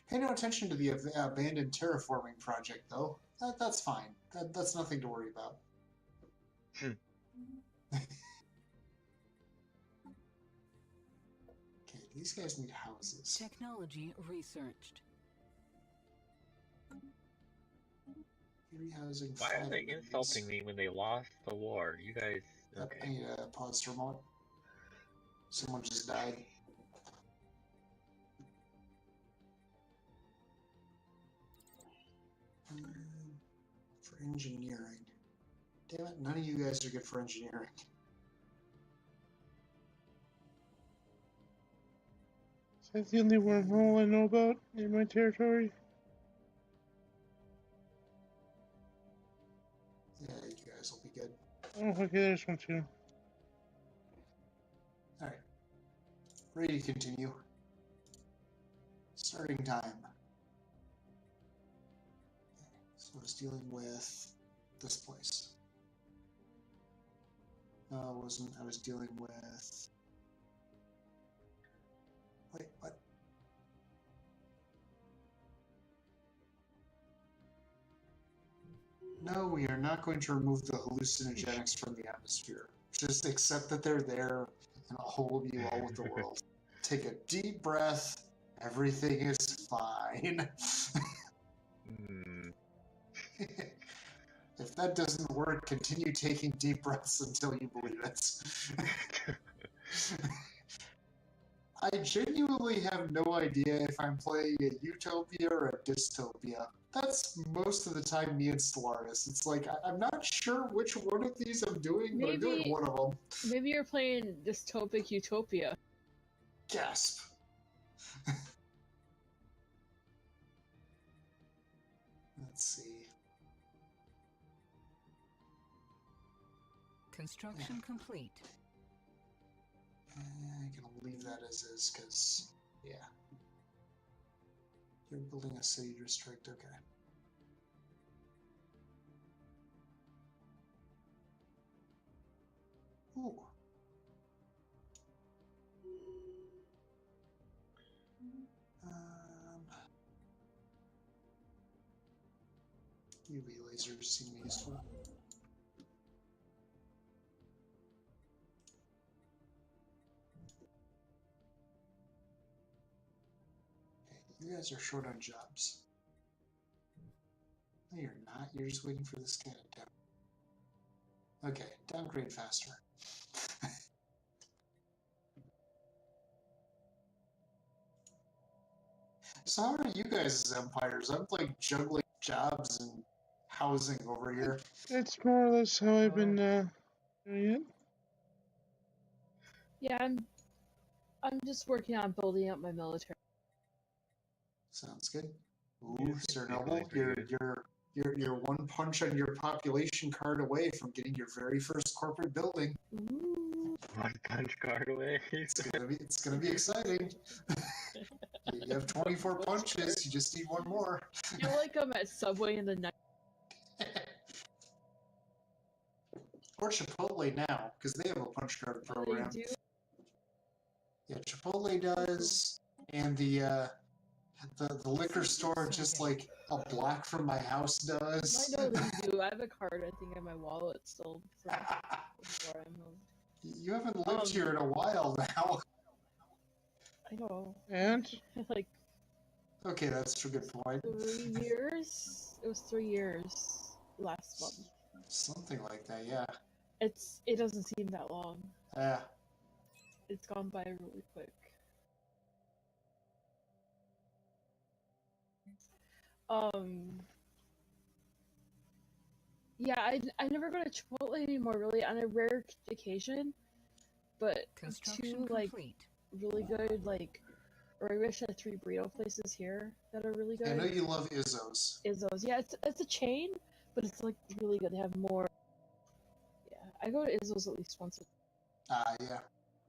Pay no attention to the abandoned terraforming project, though. That's fine. That's nothing to worry about. Okay, these guys need houses. Technology researched. Rehousing. Why are they insulting me when they lost the war? You guys. Okay. I need to pause for a moment. Someone just died. For engineering. Damn it, none of you guys are good for engineering. Is that the only wormhole I know about in my territory? Yeah, you guys will be good. Oh, okay, there's one too. Alright. Ready to continue. Starting time. Okay, so I was dealing with this place. No, I wasn't. I was dealing with... Wait, what? No, we are not going to remove the hallucinogenics from the atmosphere. Just accept that they're there, and I'll hold you all with the world. Take a deep breath. Everything is fine. If that doesn't work, continue taking deep breaths until you believe it. I genuinely have no idea if I'm playing a utopia or a dystopia. That's most of the time me and Stellaris. It's like, I'm not sure which one of these I'm doing, but I'm doing one of them. Maybe you're playing dystopic utopia. Gasp. Let's see. Construction complete. I'm gonna leave that as is, because, yeah. You're building a city district, okay. Ooh. UV lasers seem useful. You guys are short on jobs. No, you're not. You're just waiting for this guy to down. Okay, downgrade faster. So how are you guys as empires? I'm like juggling jobs and housing over here. That's more or less how I've been doing it. Yeah, I'm just working on building up my military. Sounds good. Ooh, Sir Noble, you're one punch on your population card away from getting your very first corporate building. Ooh. One punch card away. It's gonna be exciting. You have 24 punches. You just need one more. I feel like I'm at Subway in the night. Or Chipotle now, because they have a punch card program. They do? Yeah, Chipotle does, and the The liquor store just like a block from my house does. I know that you do. I have a card, I think, in my wallet still from before I moved. You haven't lived here in a while now. I know. And Like Okay, that's a good point. 3 years? It was 3 years last month. Something like that, yeah. It doesn't seem that long. Yeah. It's gone by really quick. Yeah, I never go to Chipotle anymore, really, on a rare occasion. But two, like, really good, like, or I wish I had 3 burrito places here that are really good. I know you love Izzo's. Izzo's, yeah, it's a chain, but it's, like, really good. They have more. Yeah, I go to Izzo's at least once a Yeah.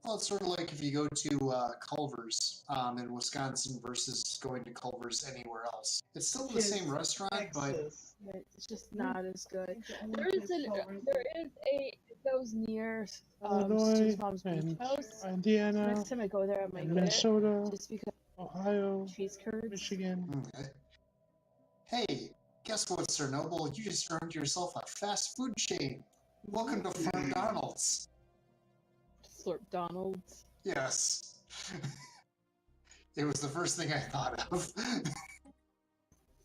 Well, it's sort of like if you go to Culver's in Wisconsin versus going to Culver's anywhere else. It's still the same restaurant, but it's just not as good. There is a those near Stu's mom's beach house. Indiana, Next time I go there, I might get Minnesota, it just because Ohio, cheese curds. Michigan. okay. Hey, guess what, Sir Noble? You just earned yourself a fast food chain. Welcome to Farm Donald's. Slurp Donald's. Yes. It was the first thing I thought of.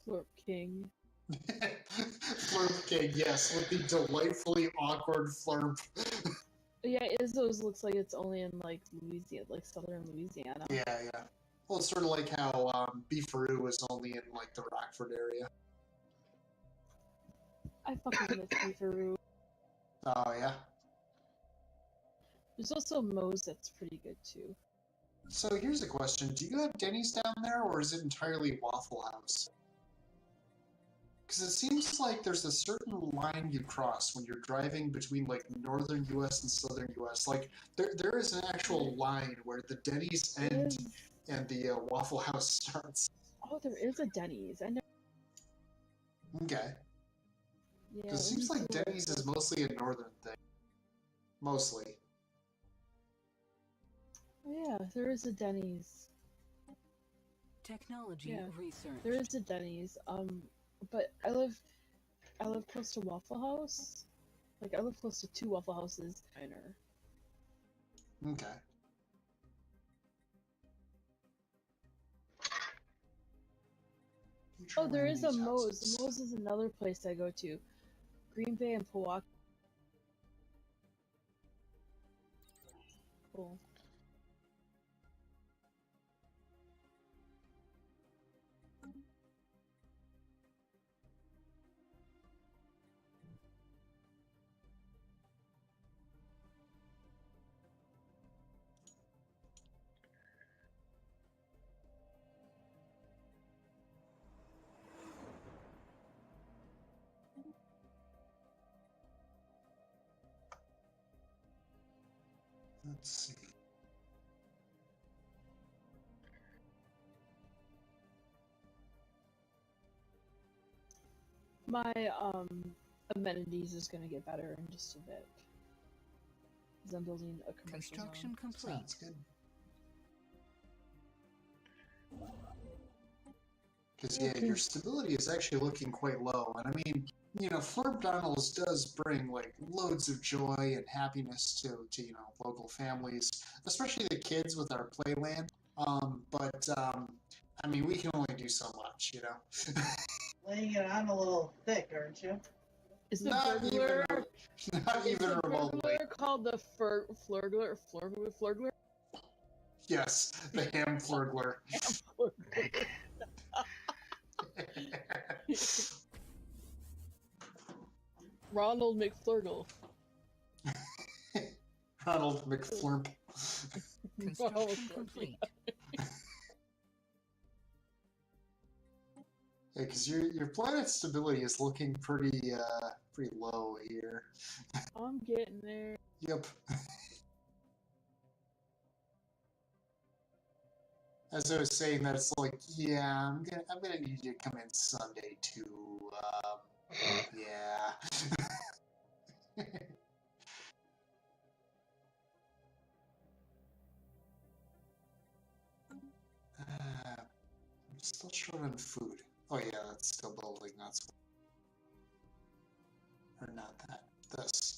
Slurp King. Flurp King, yes, with the delightfully awkward flurp. Yeah, Izzo's looks like it's only in like Louisiana, like southern Louisiana. Yeah. Well, it's sort of like how Beefaroo is only in like the Rockford area. I fucking miss Beefaroo. Oh yeah. There's also Moe's that's pretty good too. So here's a question: do you have Denny's down there, or is it entirely Waffle House? Because it seems like there's a certain line you cross when you're driving between like northern U.S. and southern U.S. Like there is an actual line where the Denny's end and the Waffle House starts. Oh, there is a Denny's. I know. Okay. Yeah. Because it seems like Denny's is mostly a northern thing. Mostly. Yeah, there is a Denny's. Technology research. There is a Denny's. But I live close to Waffle House. Like I live close to 2 Waffle Houses. Okay. Oh, there is a Moe's. Moe's is another place I go to. Green Bay and Pewaukee. Cool. Let's see. My amenities is gonna get better in just a bit. Because I'm building a commercial Construction zone. complete. Sounds good. Because yeah, your stability is actually looking quite low, and I mean, you know, Flurp Donald's does bring like loads of joy and happiness to you know local families, especially the kids with our playland. But I mean, we can only do so much, you know. Laying it on a little thick, aren't you? Is the Not burglar even, not is even the remotely. burglar called the flurgler? Flurgler? Yes, the ham flurgler. Ronald McFlurgle. Ronald McFlurp. Construction complete. Yeah, because your planet stability is looking pretty low here. I'm getting there. Yep. As I was saying, that's like, yeah, I'm gonna need you to come in Sunday too. Yeah. still short on food. Oh yeah, that's still building. That's or not that. This.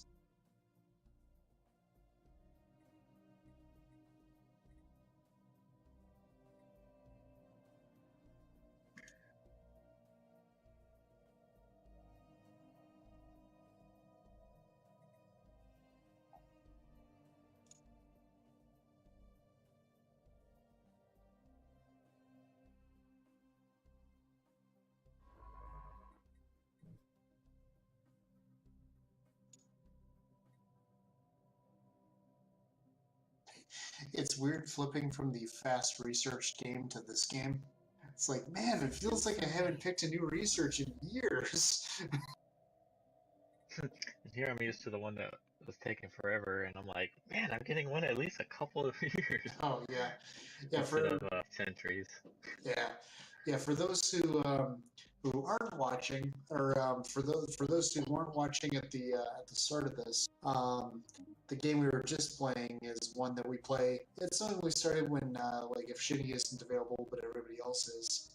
It's weird flipping from the fast research game to this game. It's like, man, it feels like I haven't picked a new research in years. Here I'm used to the one that was taking forever, and I'm like, man, I'm getting one at least a couple of years. Oh yeah, yeah. Instead of centuries. Yeah. For those who aren't watching, or for those who weren't watching at the start of this, the game we were just playing is one that we play. It's something we started when like if Shitty isn't available, but everybody else is.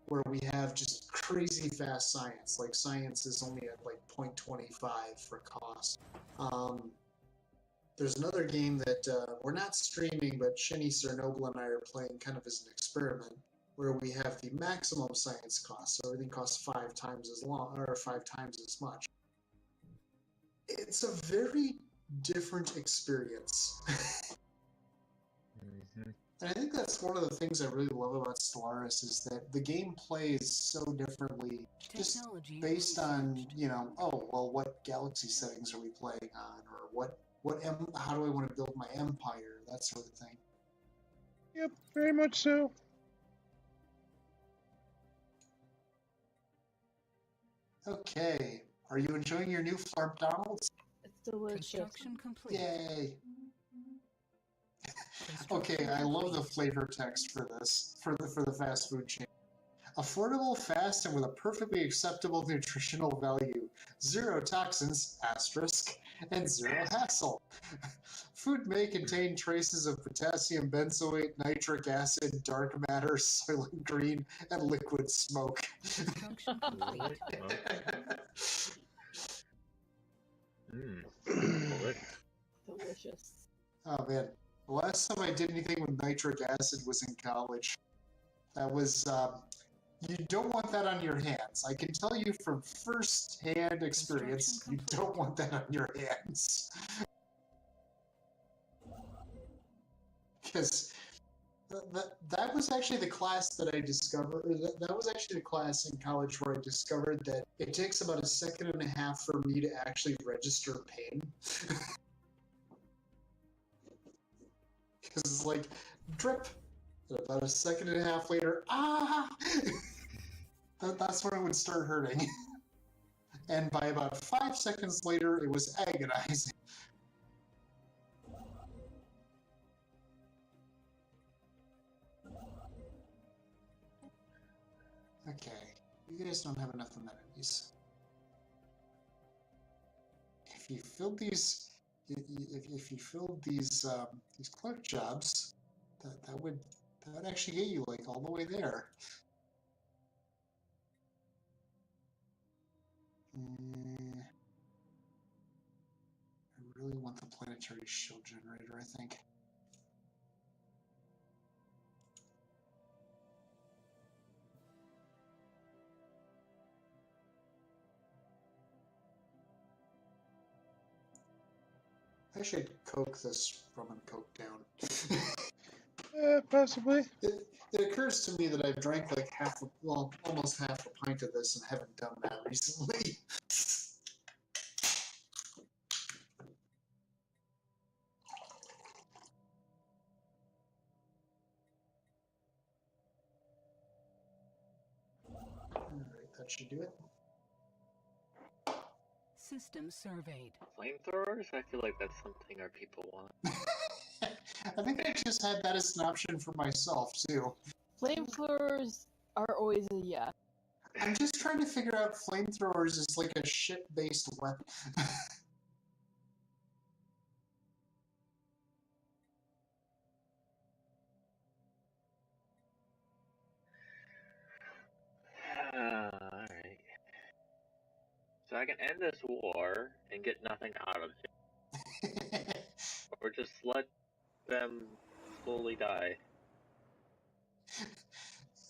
Where we have just crazy fast science. Like science is only at like 0.25 for cost. There's another game that we're not streaming, but Shinny, Cernoble, and I are playing kind of as an experiment, where we have the maximum science cost, so everything costs 5 times as long, or 5 times as much. It's a very different experience. Mm-hmm. And I think that's one of the things I really love about Stellaris is that the game plays so differently, just based on, you know, oh, well, what galaxy settings are we playing on, or how do I want to build my empire, that sort of thing. Yep, very much so. Okay, are you enjoying your new Flarp Donalds? It's delicious. Construction complete. Yay! Okay, I love the flavor text for this, for the fast food chain. Affordable, fast, and with a perfectly acceptable nutritional value. 0 toxins, asterisk, and 0 hassle. Food may contain traces of potassium benzoate, nitric acid, dark matter, soylent green, and liquid smoke. Construction complete. Delicious. Oh man, the last time I did anything with nitric acid was in college. That was, you don't want that on your hands. I can tell you from first-hand experience, you don't want that on your hands. Because that was actually the class that I discovered, or that was actually the class in college where I discovered that it takes about 1.5 seconds for me to actually register pain. Because it's like, drip, and about 1.5 seconds later, ah! That's when it would start hurting. And by about 5 seconds later, it was agonizing. Okay, you guys don't have enough amenities. If you filled these, if you filled these clerk jobs, that would actually get you like all the way there. I really want the planetary shield generator, I think. I should coke this rum and coke down. Possibly. It occurs to me that I've drank like almost half a pint of this and haven't done that recently. Alright, that should do it. System surveyed. Flamethrowers? I feel like that's something our people want. I think I just had that as an option for myself, too. Flamethrowers are always a yes. I'm just trying to figure out flamethrowers as like a shit-based weapon. I can end this war and get nothing out of it. Or just let them slowly die.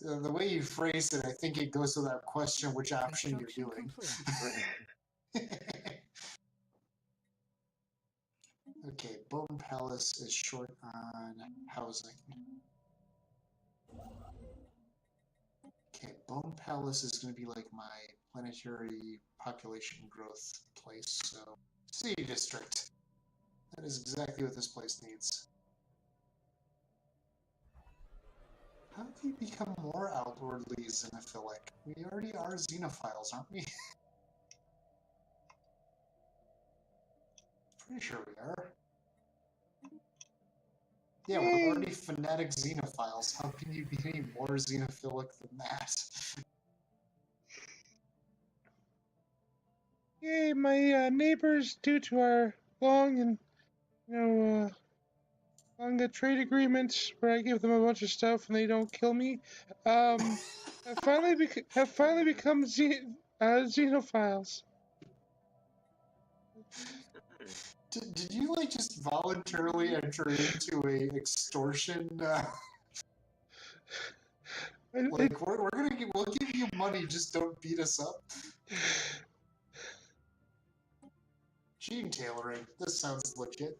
The way you phrase it, I think it goes without question which option you're doing. Okay, Bone Palace is short on housing. Okay, Bone Palace is going to be like my planetary population growth place, so City District. That is exactly what this place needs. How have we become more outwardly xenophilic? We already are xenophiles, aren't we? Pretty sure we are. Yeah, we're already fanatic xenophiles. How can you be any more xenophilic than that? Yay, my neighbors, due to our long and, long trade agreements where I give them a bunch of stuff and they don't kill me, have finally become xenophiles. Did you like just voluntarily enter into a extortion? Like we'll give you money, just don't beat us up. Gene tailoring. This sounds legit.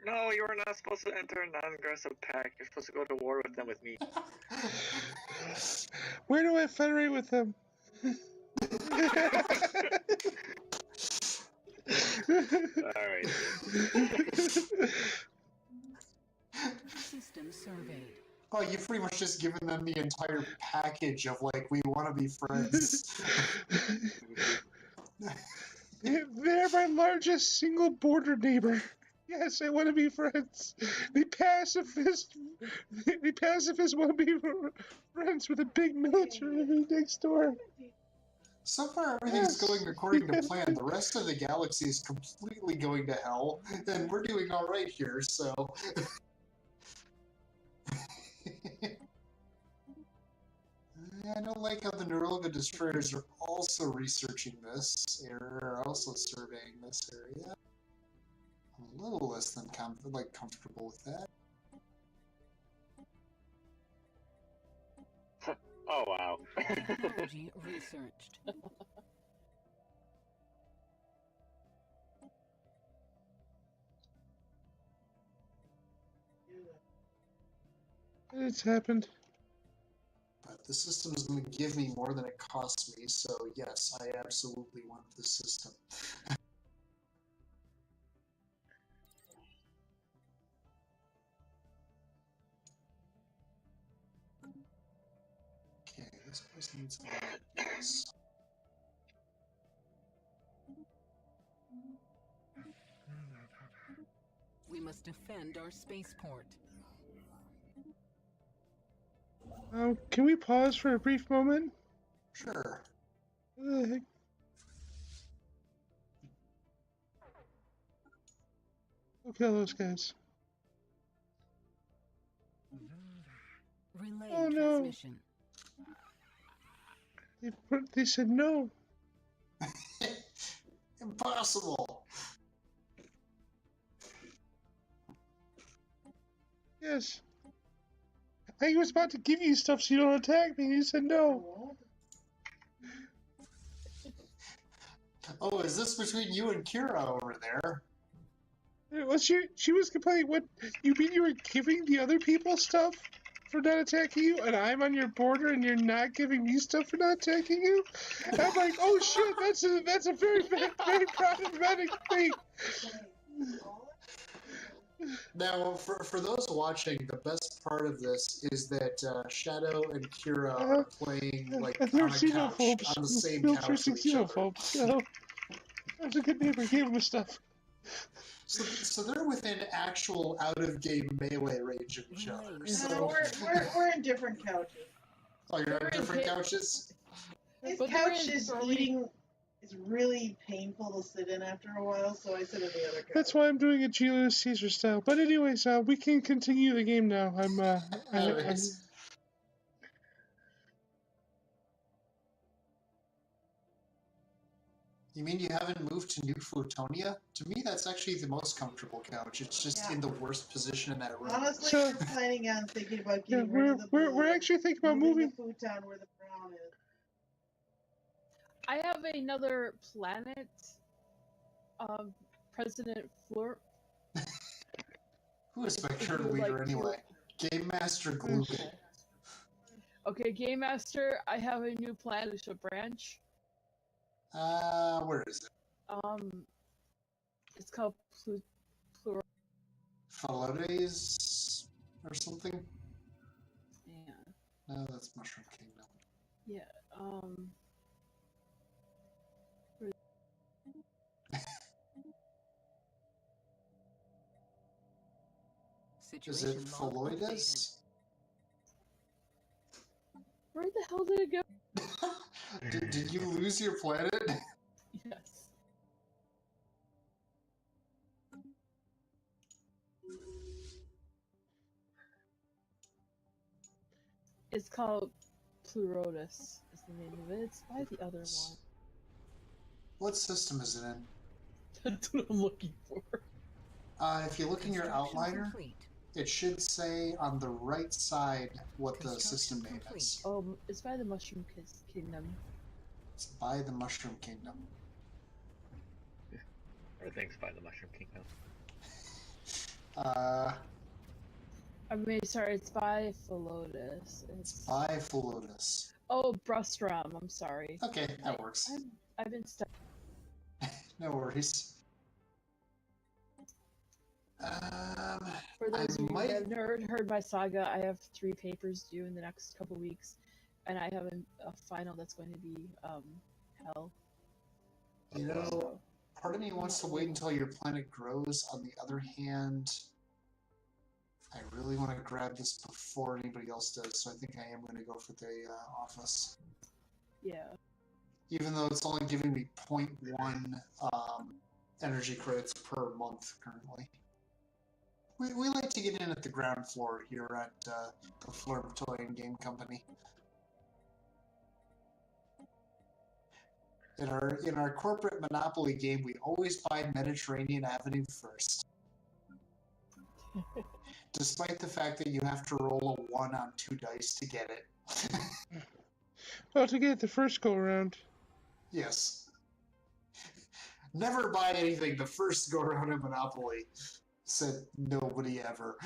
No, you are not supposed to enter a non-aggressive pact. You're supposed to go to war with them with me. Where do I federate with them? Alright. System surveyed. Oh, you've pretty much just given them the entire package of, like, we want to be friends. They're my largest single border neighbor. Yes, I want to be friends. The pacifists want to be friends with a big military next door. So far, everything's going according to plan. The rest of the galaxy is completely going to hell, and we're doing all right here, so... I don't like how the Neuralga destroyers are also researching this area, are also surveying this area. I'm a little less than comfortable with that. Oh wow. Technology researched. It's happened. But the system is going to give me more than it costs me, so yes, I absolutely want the system. Okay, this place needs a lot of this. We must defend our spaceport. Can we pause for a brief moment? Sure. Go kill those guys. Relay Oh, no. transmission. They said no. Impossible! Yes. I was about to give you stuff so you don't attack me, and you said no. Oh, is this between you and Kira over there? Well, she was complaining. What, you mean you were giving the other people stuff for not attacking you, and I'm on your border and you're not giving me stuff for not attacking you? I'm like, oh shit, that's a very problematic thing. Now, for those watching, the best part of this is that Shadow and Kira are playing like on they're a couch, xenophobes. on the same Real couch with each xenophobes. So, I was a good neighbor, gave him stuff. So they're within actual out-of-game melee range of each other. No, So we're in different couches. oh, you're on different couches? His But couch is really painful to sit in after a while, so I sit in the other couch. That's why I'm doing a Julius Caesar style. But anyways, we can continue the game now. You mean you haven't moved to New Photonia? To me, that's actually the most comfortable couch. It's just in the worst position in that room. Honestly, So- we're planning on thinking about Yeah, getting rid of the blue. we're actually thinking about moving. the futon where the brown is. I have another planet. President Fleur. Who is my If current you would leader like anyway? Game Master Glugan. Okay, Game Master, I have a new planet, it's a branch. Where is it? It's called Falodes or something? Yeah. No, that's Mushroom Kingdom. Yeah, Is it Faloides? where the hell did it go? Did you lose your planet? Yes. It's called Pleurotus, is the name of it. It's by the other one. What system is it in? That's what I'm looking for. If you look in your outliner, it should say on the right side what the system name is. It's by the Mushroom Kingdom. It's by the Mushroom Kingdom. Everything's by the Mushroom Kingdom. I mean, sorry, it's by Phalotis. It's by Phalotis. Oh, Brustrum, I'm sorry. Okay, that works. I've been stuck. No worries. For those of you who haven't heard my saga, I have 3 papers due in the next couple weeks, and I have a final that's going to be hell. You know, part of me wants to wait until your planet grows. On the other hand, I really want to grab this before anybody else does, so I think I am going to go for the office. Yeah. Even though it's only giving me 0.1 energy credits per month currently. We like to get in at the ground floor here at the Flurb Toy and Game Company. In our corporate Monopoly game, we always buy Mediterranean Avenue first. Despite the fact that you have to roll a 1 on 2 dice to get it. Well, to get it the first go around. Yes. Never buy anything the first go around in Monopoly, said nobody ever.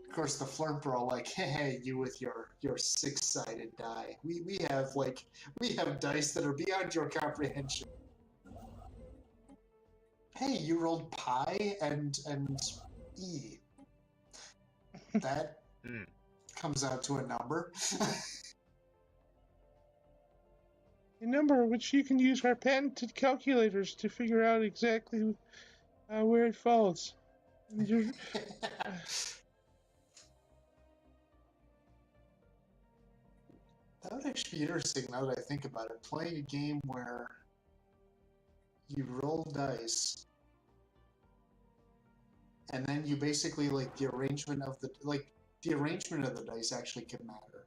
Of course, the Flurp are all like, hey, you with your 6-sided die. We have dice that are beyond your comprehension. Hey, you rolled pi and E. That comes out to a number. A number which you can use our patented calculators to figure out exactly where it falls. That would actually be interesting now that I think about it. Playing a game where you roll dice and then you basically the arrangement of the dice actually can matter.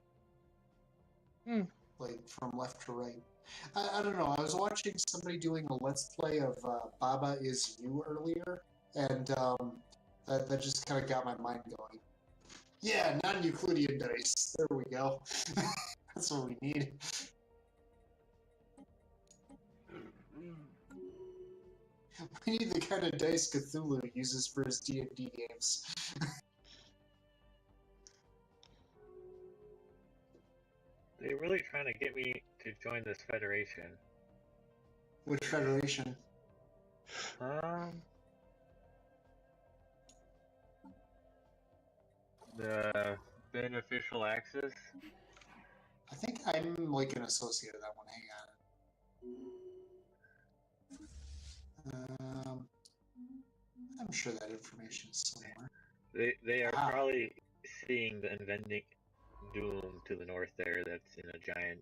Like from left to right. I don't know. I was watching somebody doing a Let's Play of Baba Is You earlier, and that just kind of got my mind going. Yeah, non-Euclidean dice. There we go. That's what we need. We need the kind of dice Cthulhu uses for his D&D games. They're really trying to get me to join this federation. Which federation? The Beneficial Axis? I think I'm an associate of that one. Hang on. I'm sure that information is somewhere. They are probably seeing the impending doom to the north there. That's in a giant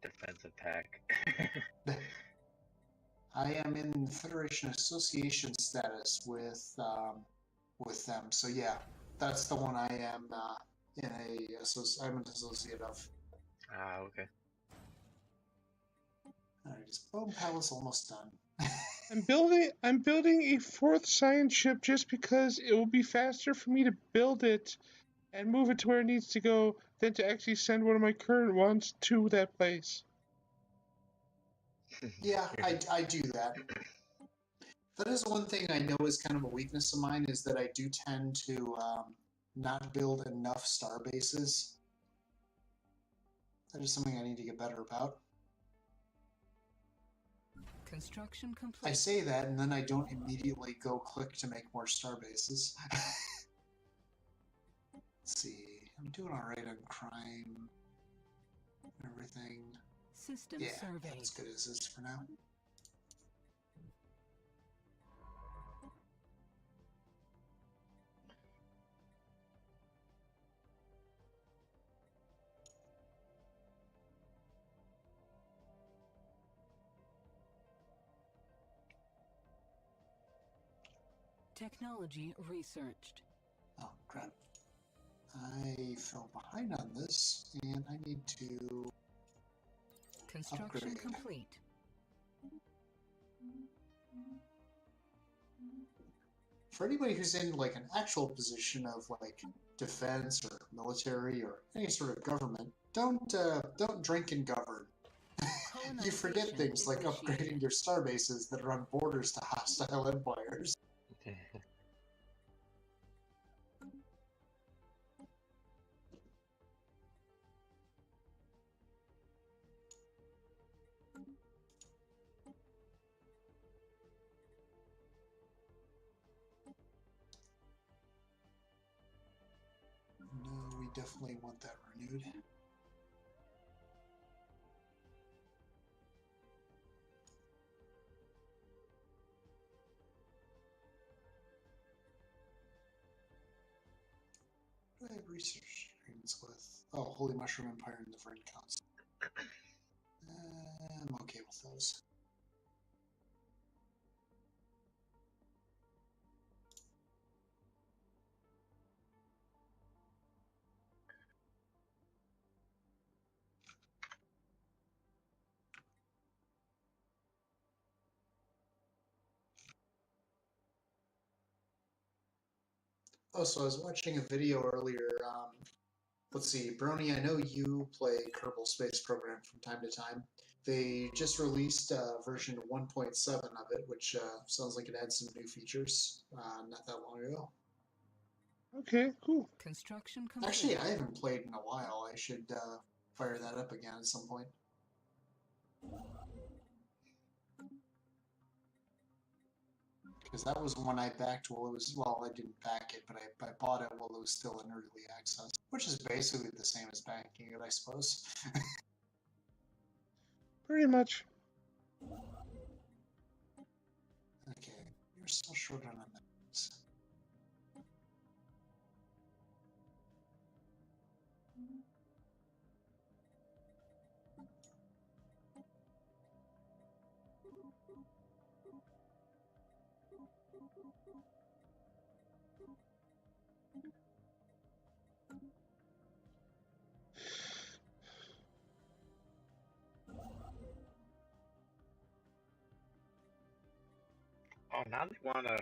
defensive pack. I am in Federation Association status with them, so yeah, that's the one I am I'm an associate of. Ah, okay. Alright, is Bone Palace almost done? I'm building a fourth science ship just because it will be faster for me to build it and move it to where it needs to go than to actually send one of my current ones to that place. Yeah, I do that. That is one thing I know is kind of a weakness of mine, is that I do tend to not build enough star bases. That is something I need to get better about. Construction complete. I say that, and then I don't immediately go click to make more star bases. Let's see. I'm doing alright on crime and everything. System Yeah, surveyed. that's good as is for now. Technology researched. Oh, crap. I fell behind on this, and I need to Construction upgrade. complete. For anybody who's in like an actual position of like defense or military or any sort of government, don't drink and govern. You forget Colonization things like initiated. upgrading your star bases that are on borders to hostile empires. No, we definitely want that renewed. Who do I have research agreements with? Oh, Holy Mushroom Empire and the Friend Council. I'm okay with those. Oh, so I was watching a video earlier. Let's see, Brony, I know you play Kerbal Space Program from time to time. They just released version 1.7 of it, which sounds like it had some new features not that long ago. Okay, cool. Construction complete. Actually, I haven't played in a while. I should fire that up again at some point. Because that was one I backed while it was, well, I didn't back it, but I bought it while it was still in early access, which is basically the same as backing it, I suppose. Pretty much. Okay, you're still short on a minute. Oh, now they want to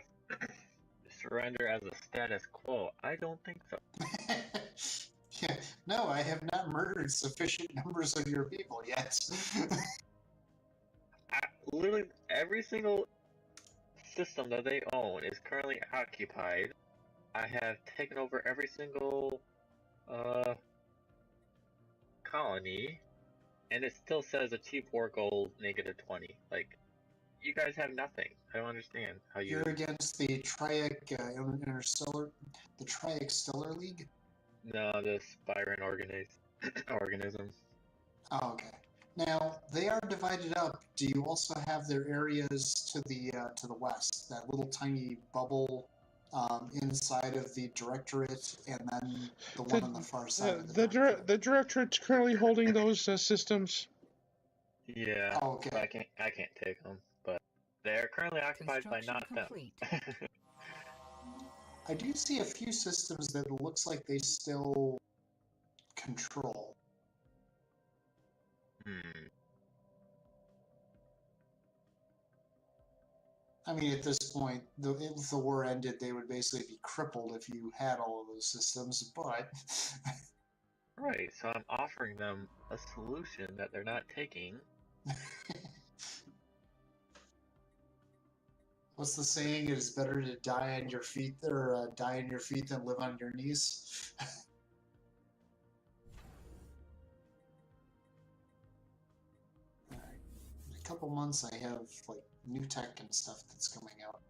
surrender as a status quo. I don't think so. Yeah, no, I have not murdered sufficient numbers of your people yet. Literally every single system that they own is currently occupied. I have taken over every single colony, and it still says achieve war goal -20. Like, you guys have nothing. I don't understand how you. You're against the Triac Interstellar, the Triac Stellar League? No, the Spirant organism. Oh, okay. Now they are divided up. Do you also have their areas to the west? That little tiny bubble inside of the Directorate, and then the one on the far side of the Directorate. The Directorate's currently holding those systems. Yeah. Oh, okay. I can't take them, but they're currently occupied by not them. I do see a few systems that looks like they still control. I mean, at this point, if the war ended, they would basically be crippled if you had all of those systems, but... Right, so I'm offering them a solution that they're not taking. What's the saying? It is better to die on your feet, or die on your feet than live on your knees. Alright. In a couple months, I have like new tech and stuff that's coming out.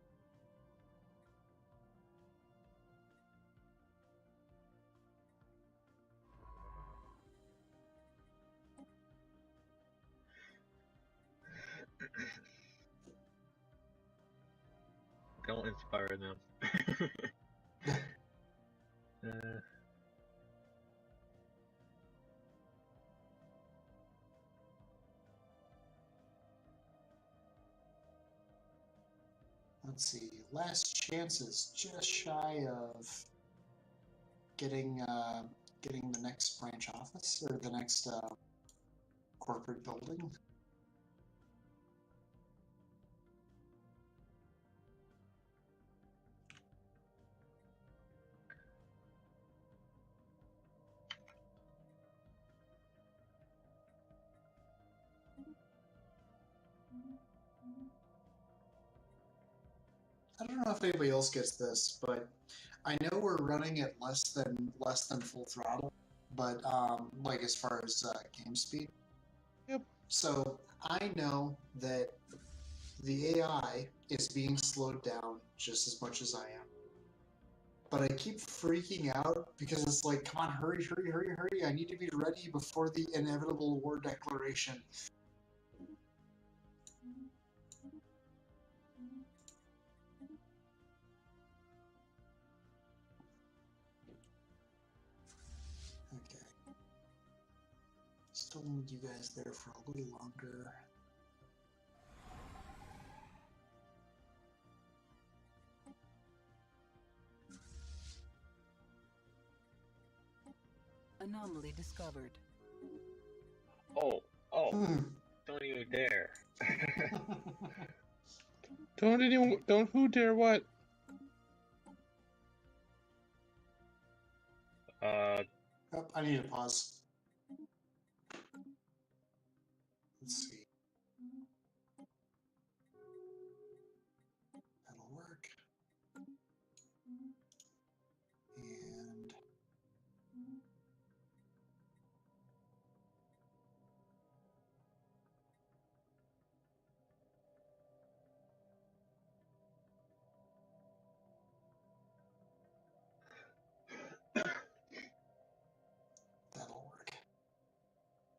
Don't inspire them. Let's see. Last chance is just shy of getting the next branch office or the next corporate building. I don't know if anybody else gets this, but I know we're running at less than full throttle, but like as far as game speed. Yep. So I know that the AI is being slowed down just as much as I am. But I keep freaking out because it's like, come on, hurry, hurry, hurry, hurry. I need to be ready before the inevitable war declaration. Okay. Still need you guys there for a little longer. Anomaly discovered. Oh, don't you dare. Don't who dare what? Oh, I need to pause. Let's see. That'll work. And that'll work.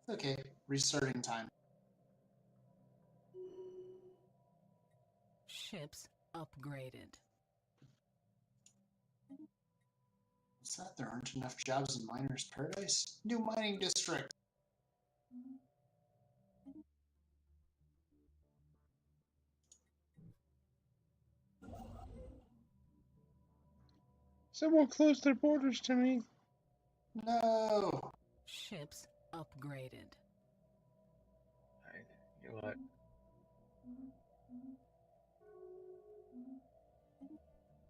Okay, restarting time. Ships upgraded. What's that? There aren't enough jobs in Miner's Paradise? New mining district! Someone closed their borders to me. No! Ships upgraded. Alright, you know what?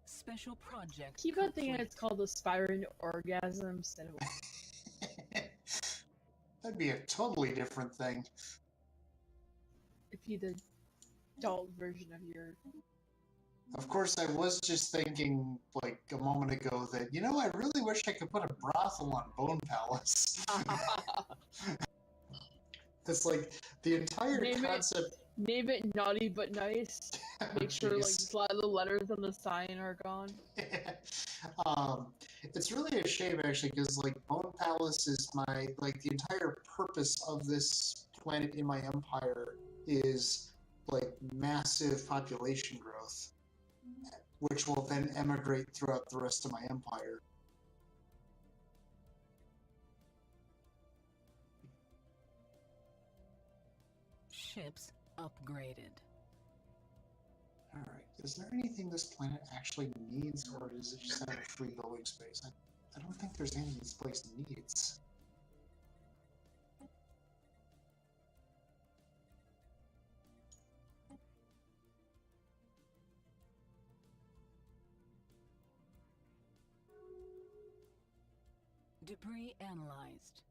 Special project. Keep on thinking complete. it's called aspiring orgasm instead of That'd be a totally different thing. if you the adult version of your. Of course, I was just thinking, like, a moment ago that, you know, I really wish I could put a brothel on Bone Palace. It's like, the entire concept... Name it naughty but nice. Make sure, like, Jeez. a lot of the letters on the sign are gone. It's really a shame, actually, because, like, Bone Palace is my, like, the entire purpose of this planet in my empire is, like, massive population growth, which will then emigrate throughout the rest of my empire. Ships upgraded. Alright, is there anything this planet actually needs, or is it just have a free building space? I don't think there's anything this place needs. Debris analyzed.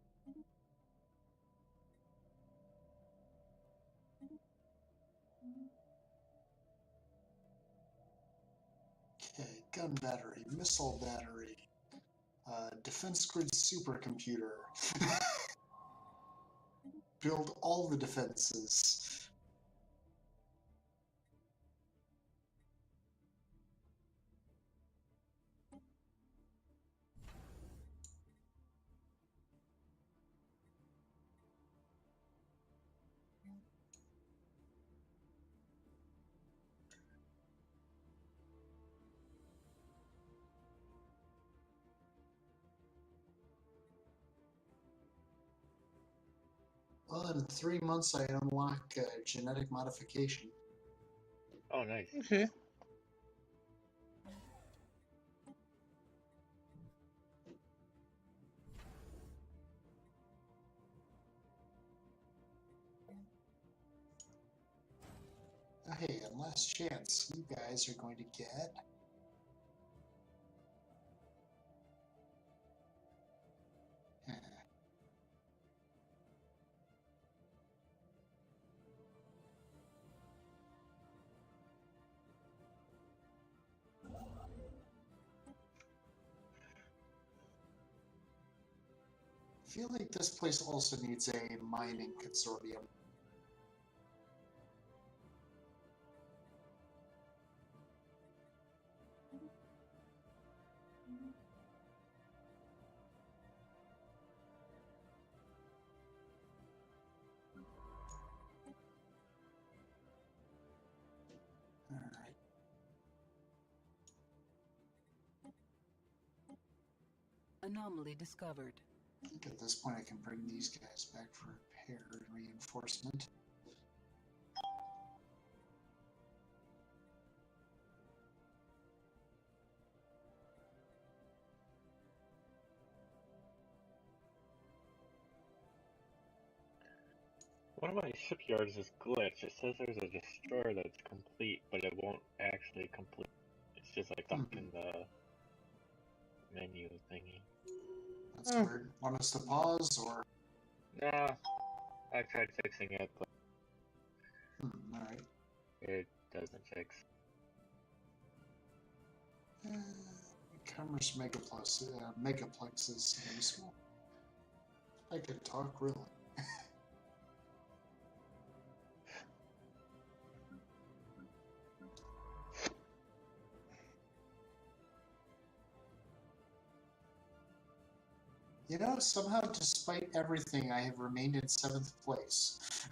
Okay, gun battery, missile battery, defense grid supercomputer. Build all the defenses. Well, in 3 months I unlock genetic modification. Oh, nice. Okay. Hey, and last chance, you guys are going to get... I feel like this place also needs a mining consortium. Alright. Anomaly discovered. I think at this point I can bring these guys back for repair and reinforcement. One of my shipyards is glitched. It says there's a destroyer that's complete, but it won't actually complete. It's just like stuck in the menu thingy. That's weird. Want us to pause, or...? Nah, I tried fixing it, but Alright. it doesn't fix. Commerce megaplex is useful. I could talk, really. You know, somehow, despite everything, I have remained in 7th place.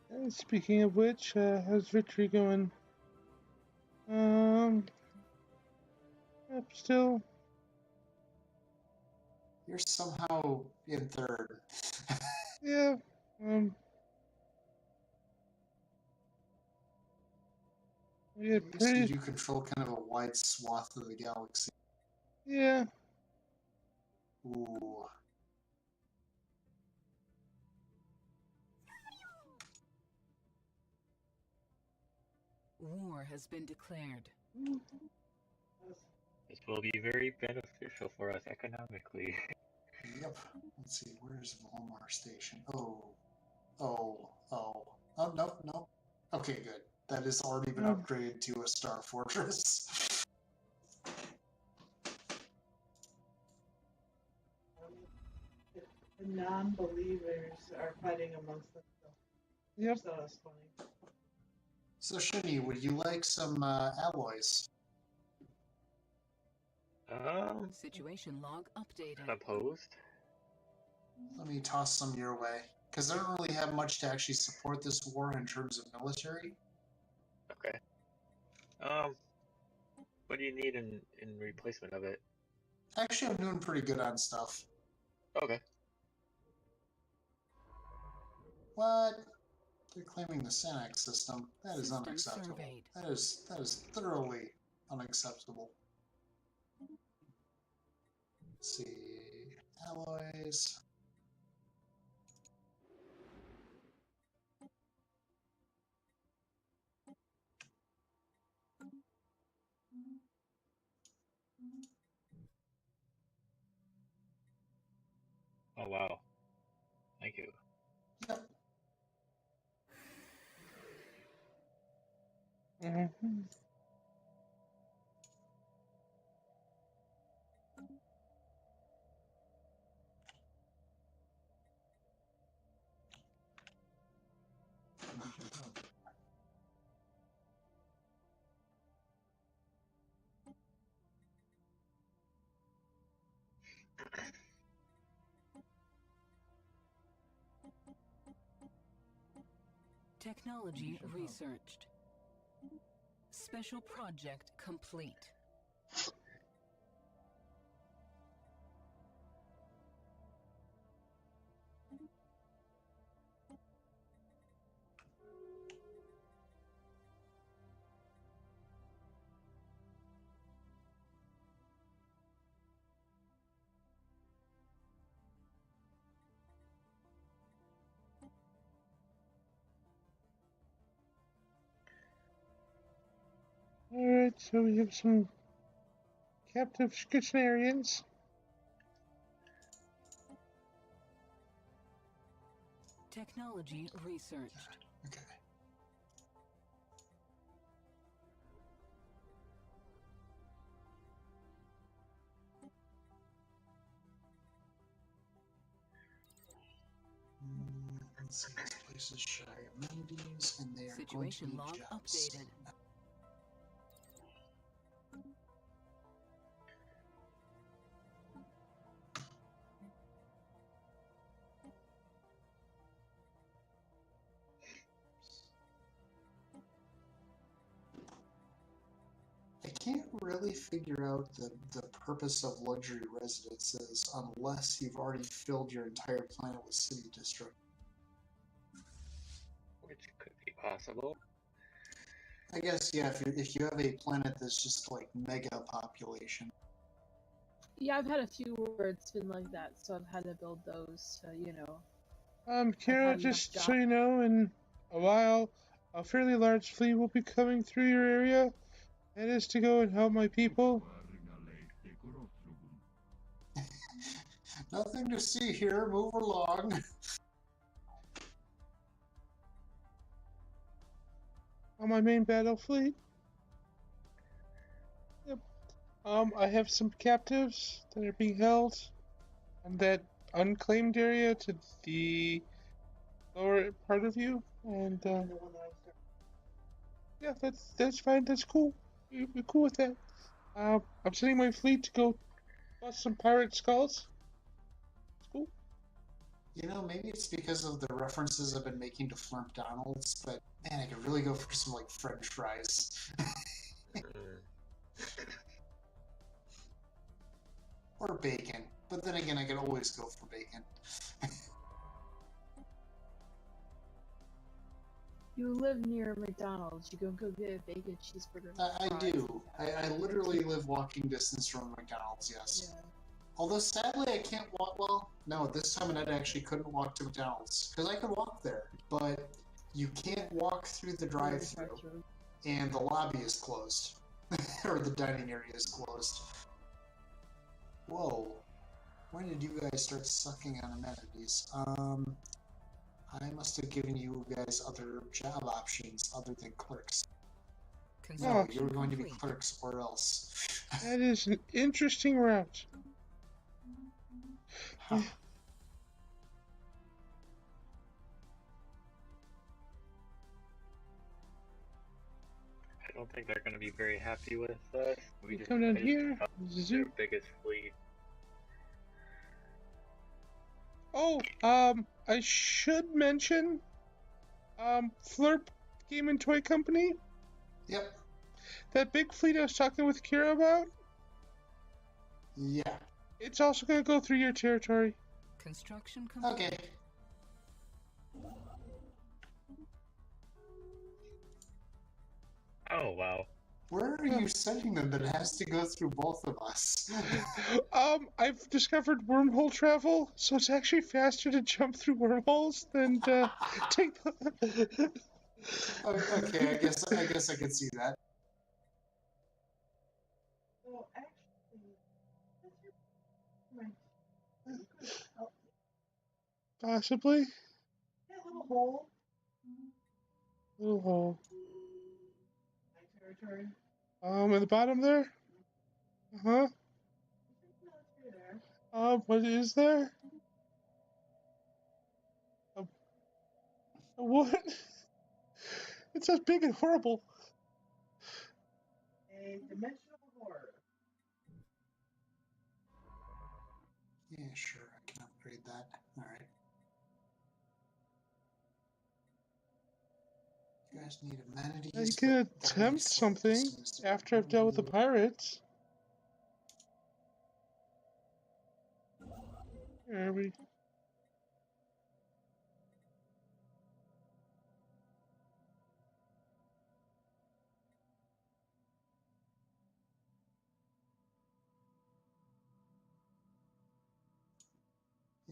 And speaking of which, how's victory going? Up still. You're somehow in 3rd. Yeah. Yeah, You do control kind of a wide swath of the galaxy. Yeah. Ooh. War has been declared. This will be very beneficial for us economically. Yep. Let's see, where's Volmar Station? Oh, no. Okay, good. That has already been upgraded to a Star Fortress. The non-believers are fighting amongst themselves. Yep. So that's funny. So, Shini, would you like some alloys? Situation log updated. Opposed? Let me toss some your way. Because I don't really have much to actually support this war in terms of military. Okay. What do you need in replacement of it? Actually, I'm doing pretty good on stuff. Okay. What? They're claiming the Sanac system. That is System unacceptable. surveyed. That is thoroughly unacceptable. Let's see. Alloys. Mm-hmm. Technology researched. Special project complete. Alright, so we have some captive Skitchnarians. Technology researched. Okay. Let's see, this place is shy amenities, and they are Situation going to log need jobs. updated. I can't really figure out the purpose of luxury residences unless you've already filled your entire planet with city district. Which could be possible. I guess, yeah, if you have a planet that's just like mega population. Yeah, I've had a few where it's been like that, so I've had to build those, so, you know. Kira, just so you know, in a while, a fairly large fleet will be coming through your area. That is to go and help my people. Nothing to see here, move along. On my main battle fleet. Yep. I have some captives that are being held on that unclaimed area to the lower part of you, and yeah, that's fine. That's cool. We're cool with that. I'm sending my fleet to go bust some pirate skulls. It's cool. You know, maybe it's because of the references I've been making to Flurp Donald's, but man, I could really go for some like French fries. Or bacon. But then again, I could always go for bacon. You live near McDonald's, you can go get a bacon cheeseburger. I do. I literally live walking distance from McDonald's, yes. Yeah. Although sadly I can't walk, well, no, this time I actually couldn't walk to McDonald's. Because I could walk there, but you can't walk through the drive-thru, and the lobby is closed. Or the dining area is closed. Whoa. When did you guys start sucking on amenities? I must have given you guys other job options other than clerks. No, you were going to be clerks or else. That is an interesting route. Huh. I don't think they're going to be very happy with us. We just Come down raised here. up their Zoop. biggest fleet. Oh, I should mention, Flurp Game and Toy Company. Yep. That big fleet I was talking with Kira about. Yeah. It's also going to go through your territory. Construction complete. Okay. Oh, wow. Where are you sending them that has to go through both of us? I've discovered wormhole travel, so it's actually faster to jump through wormholes than take the... Okay, I guess I could see that. Well, actually, Possibly. that little hole. Little hole. Migratory. At the bottom there? Uh-huh. What is there? What? It says big and horrible. A dimensional horror. Yeah, sure, I can upgrade that. Alright. You guys need amenities. You can attempt something after I've dealt with the pirates. Where are we?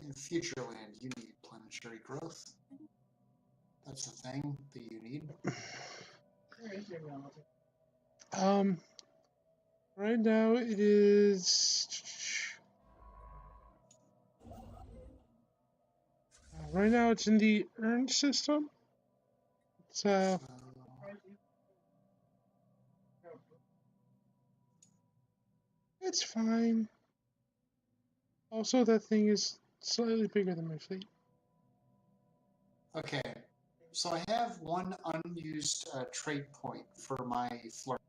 In Futureland, you need planetary growth. That's the thing that you need. Where is your relative? Right now it is. Right now it's in the earned system. It's it's fine. Also, that thing is slightly bigger than my fleet. Okay, so I have one unused trade point for my flirt.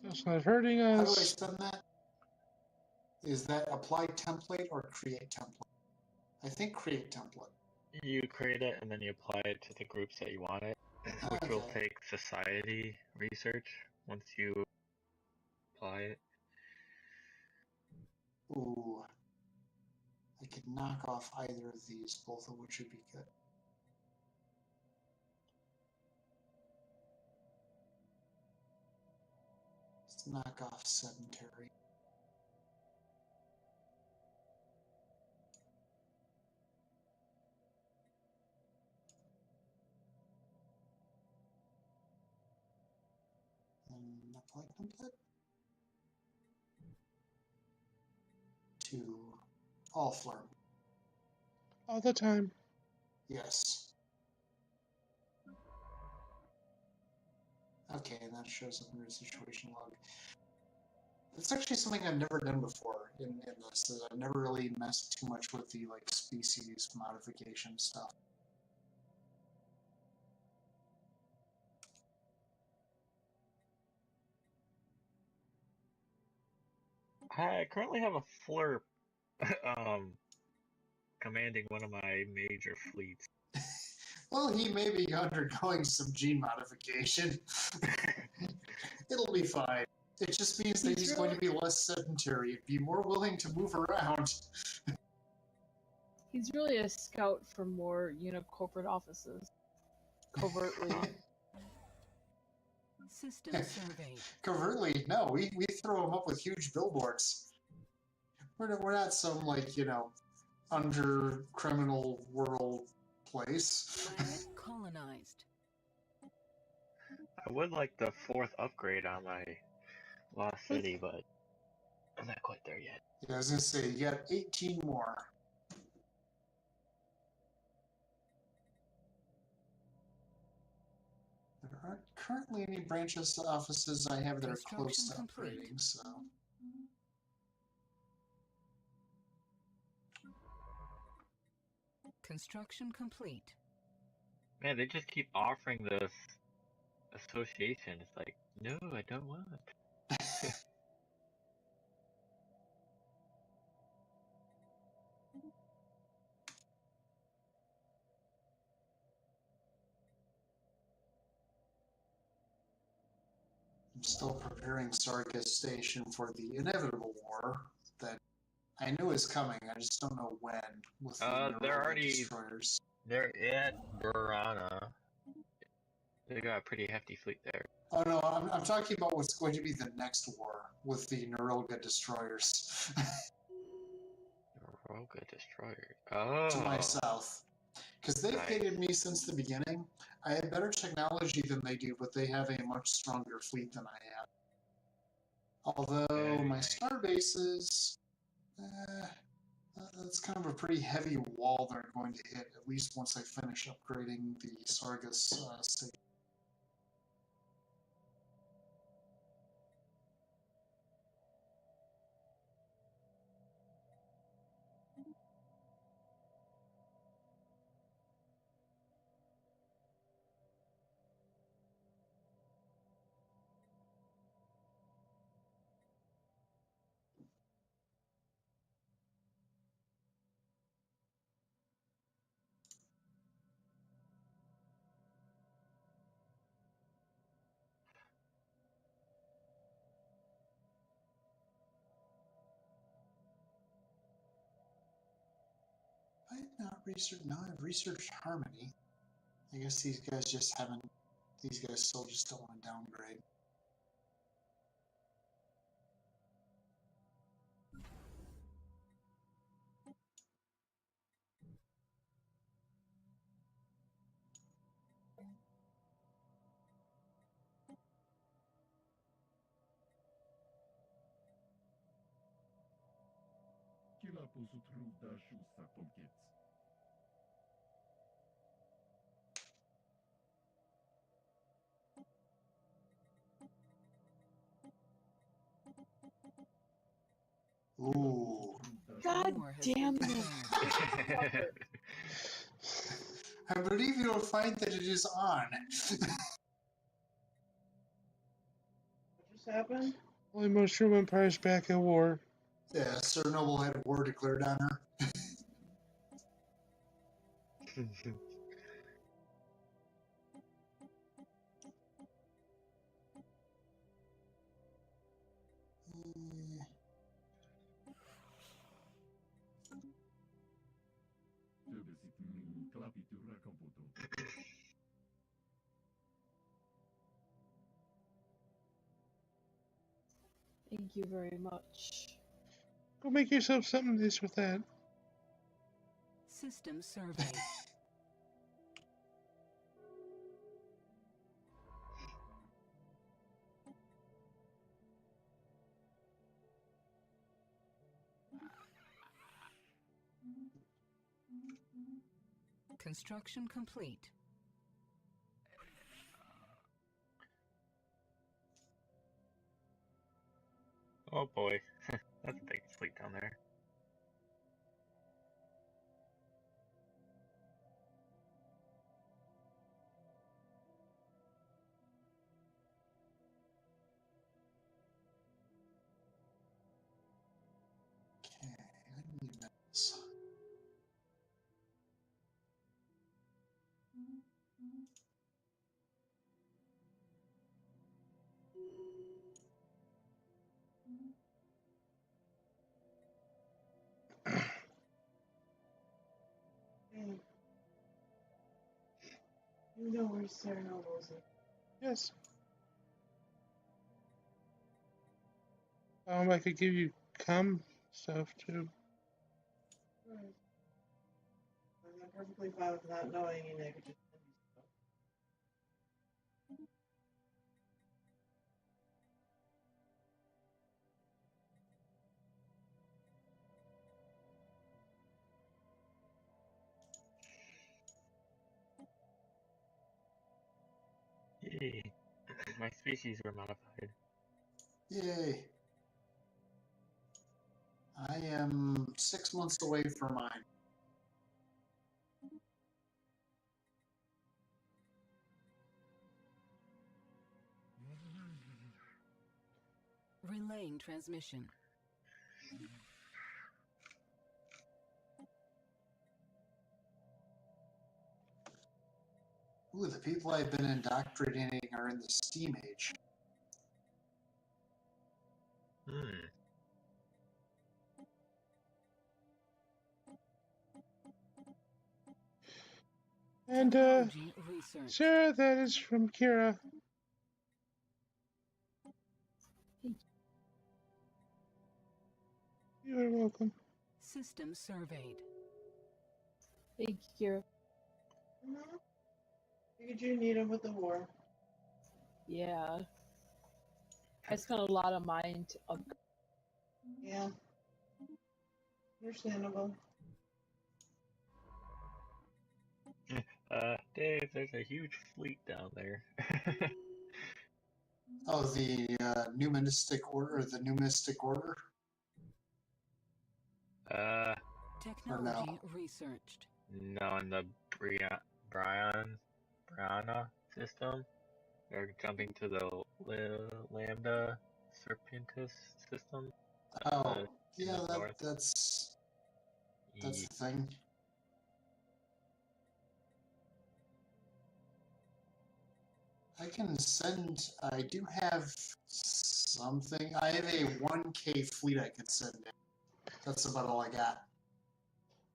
That's not hurting us. How do I spend that? Is that apply template or create template? I think create template. You create it and then you apply it to the groups that you want it, which will take society research once you apply it. Ooh. I could knock off either of these, both of which would be good. Let's knock off sedentary. And apply template. To all flirt. All the time. Yes. Okay, and that shows up in your situation log. It's actually something I've never done before in this. I've never really messed too much with the like species modification stuff. I currently have a flurp commanding one of my major fleets. Well, he may be undergoing some gene modification. It'll be fine. It just means that he's going to be less sedentary, be more willing to move around. He's really a scout for more, corporate offices. Covertly. System survey. Covertly, no. We throw him up with huge billboards. We're not some, under criminal world place. Planet colonized. I would like the 4th upgrade on my Lost City, but I'm not quite there yet. Yeah, I was going to say, you got 18 more. There aren't currently any branch offices I have that are close to upgrading, so... Construction complete. Man, they just keep offering this association. It's like, no, I don't want. I'm still preparing Sargas Station for the inevitable war that I know is coming. I just don't know when. With the they're already destroyers. They're at Burana. They got a pretty hefty fleet there. Oh no, I'm talking about what's going to be the next war with the Neuralga destroyers. Neuralga destroyers. Oh. To my south. Because they've hated me since the beginning. I have better technology than they do, but they have a much stronger fleet than I have. Although my star bases, that's kind of a pretty heavy wall they're going to hit, at least once I finish upgrading the Sargas station. research? No, I've researched Harmony. I guess these guys just haven't. These guys still just don't want to downgrade. Ooh. God War has damn been it! declared. I believe you will find that it is on. What just happened? Only mushroom empire's back at war. Yeah, Sir Noble had war declared on her. Thank you very much. Go make yourself something nice with that. System surveyed. Construction complete. Oh boy, that's a big fleet down there. Okay, I need metals. Hey. You know where Sir Noble's is. Yes. I could give you stuff too. Right. I'm perfectly fine with not knowing, and I could just send you stuff. Yay. My species were modified. Yay. I am 6 months away from mine. Relaying transmission. Ooh, the people I've been indoctrinating are in the Steam Age. And, Technology research. Sarah, that is from Kira. You are welcome. System surveyed. Thank you, Kira. Mm-hmm. Figured you need him with the war. Yeah. I spent a lot of mine to upgrade. Yeah. Understandable. Dave, there's a huge fleet down there. Oh, the new Mystic Order, the new Mystic Order? Technology researched. No, in the Brianna system. They're jumping to the Lambda Serpentis system. Oh, In yeah, the north. that's the thing. I can send, I do have something. I have a 1K fleet I could send in. That's about all I got.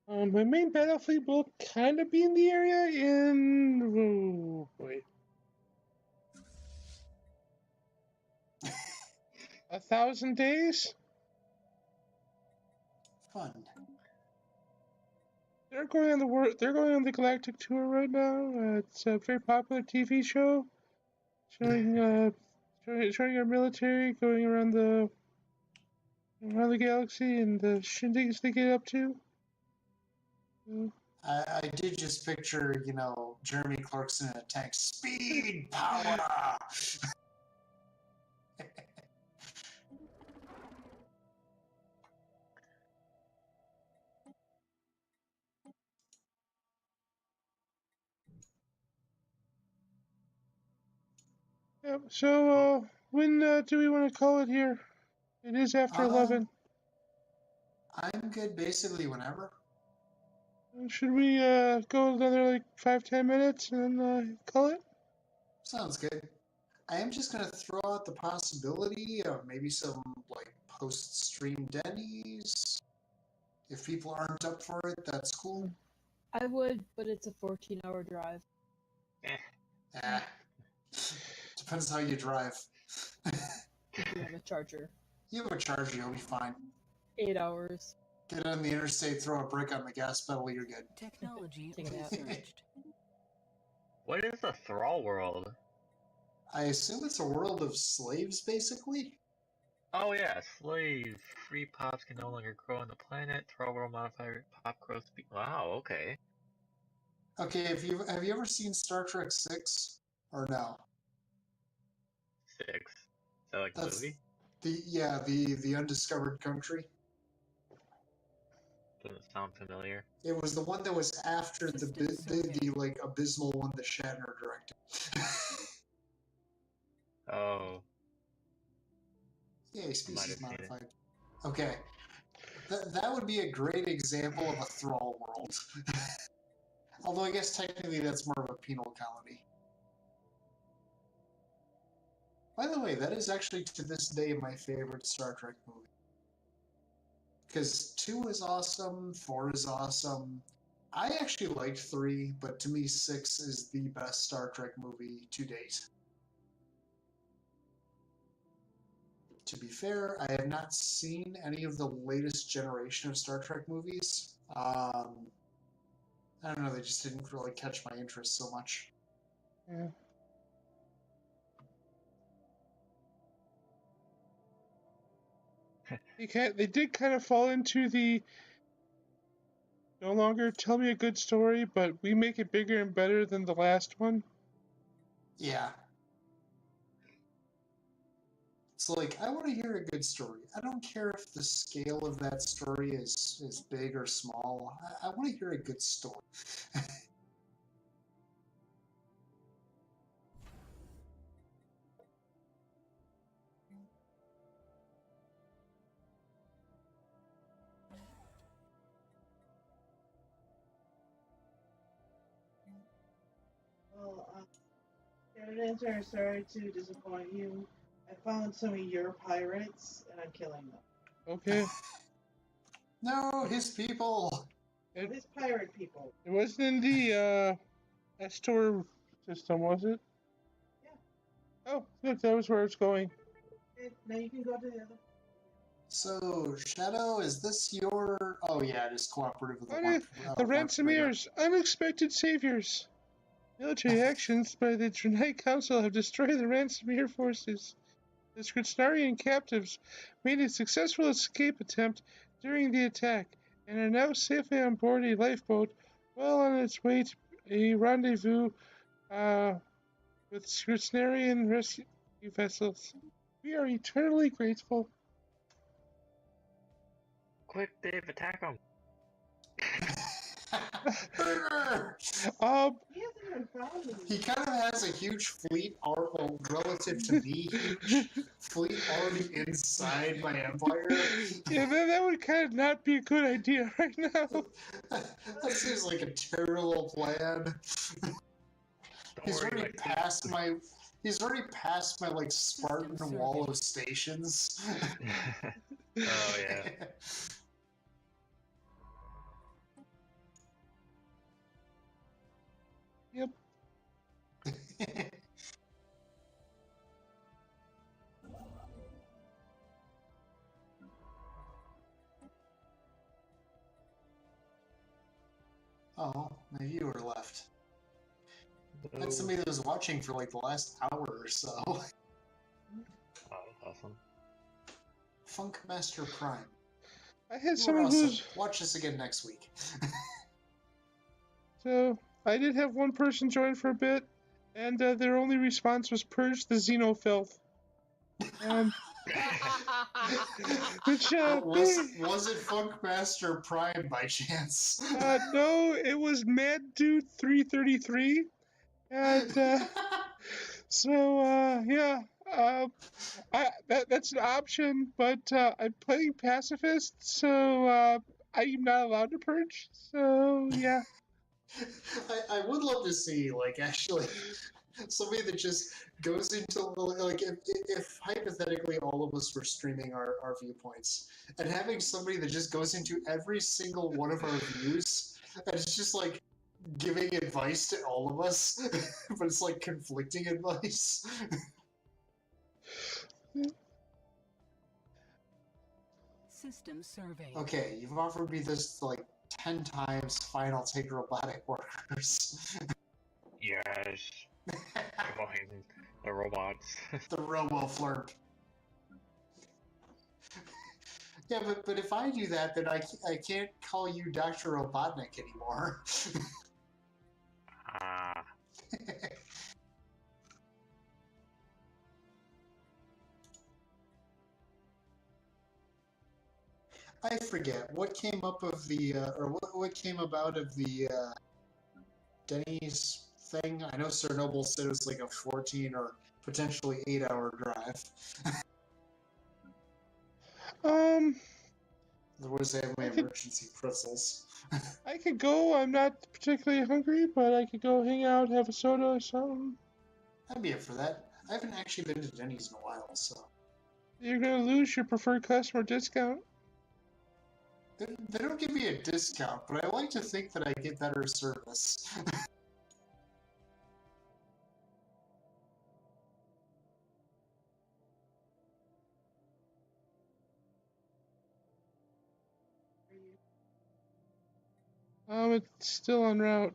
My main battle fleet will kind of be in the area in... Oh, boy. 1,000 days? Fun. They're going on the world. They're going on the Galactic tour right now. It's a very popular TV show, showing our military going around the galaxy and the shindigs they get up to. I did just picture, Jeremy Clarkson in a tank. Speed, power. Yep. So, when do we want to call it here? It is after 11. I'm good basically whenever. Should we go another 5-10 minutes and then call it? Sounds good. I am just going to throw out the possibility of maybe some post-stream Denny's. If people aren't up for it, that's cool. I would, but it's a 14-hour drive. Depends how you drive. You have a charger. You have a charger, you'll be fine. 8 hours. Get on the interstate, throw a brick on the gas pedal, you're good. Technology Take it out. researched. What is the Thrall world? I assume it's a world of slaves, basically? Oh yeah, slaves. Free pops can no longer grow on the planet. Thrall world modifier pop growth speed. Wow, okay. Okay, have you ever seen Star Trek 6? Or no? 6. Is that like a That's movie? The Undiscovered Country. Doesn't sound familiar. It was the one that was after the abysmal one that Shatner directed. Oh. Yay, species Might have seen modified. Okay. That would be a great example of a thrall world. Although I guess technically that's more of a penal colony. By the way, that is actually to this day my favorite Star Trek movie. Because 2 is awesome, 4 is awesome. I actually liked 3, but to me 6 is the best Star Trek movie to date. To be fair, I have not seen any of the latest generation of Star Trek movies. I don't know, they just didn't really catch my interest so much. Yeah. They did kind of fall into the no longer tell me a good story, but we make it bigger and better than the last one. Yeah. It's like, I want to hear a good story. I don't care if the scale of that story is big or small. I want to hear a good story. Well, ShadowDancer, sorry to disappoint you. I found some of your pirates, and I'm killing them. Okay. No, his people! His pirate people. It wasn't in the Estor system, was it? Yeah. Oh, look, that was where it's going. Okay, now you can go to the other. So, Shadow, is this your... Oh yeah, it is cooperative with The Ransomers, unexpected saviors. Military actions by the Trinite Council have destroyed the Ransomere forces. The Skritznarian captives made a successful escape attempt during the attack and are now safely on board a lifeboat well on its way to a rendezvous with Skritznarian rescue vessels. We are eternally grateful. Quick, Dave, attack him! He kind of has a huge fleet, relative to me, huge fleet already inside my empire. Yeah, that would kind of not be a good idea right now. That seems like a terrible plan. He's already passed my like Spartan wall of stations. Oh yeah. Oh, my viewer left. No. That's somebody that was watching for like the last hour or so. Oh, that's awesome. Funkmaster Prime. I had You were someone awesome. who's Watch this again next week. so I did have one person join for a bit, and their only response was "Purge the xenofilth." Which was it Funkmaster Prime by chance? no, it was Mad Dude 333, and so yeah, that's an option, but I'm playing Pacifist, so I'm not allowed to purge. So yeah. I would love to see, like, actually, somebody that just goes into, like, if hypothetically all of us were streaming our viewpoints, and having somebody that just goes into every single one of our views, and it's just, like, giving advice to all of us, but it's, like, conflicting advice. System surveyed. Okay, you've offered me this, like, 10 times, fine, I'll take robotic workers. Yes. Come on, the robots. The robo-flirp. Yeah, but if I do that, then I can't call you Dr. Robotnik anymore. Ah. I forget what came up of the or what came about of the Denny's thing. I know Sir Noble said it was like a 14 or potentially 8-hour drive. Otherwise, I have my emergency pretzels. I could go. I'm not particularly hungry, but I could go hang out, have a soda or something. I'd be up for that. I haven't actually been to Denny's in a while, so. You're gonna lose your preferred customer discount. They don't give me a discount, but I like to think that I get better service. It's still en route.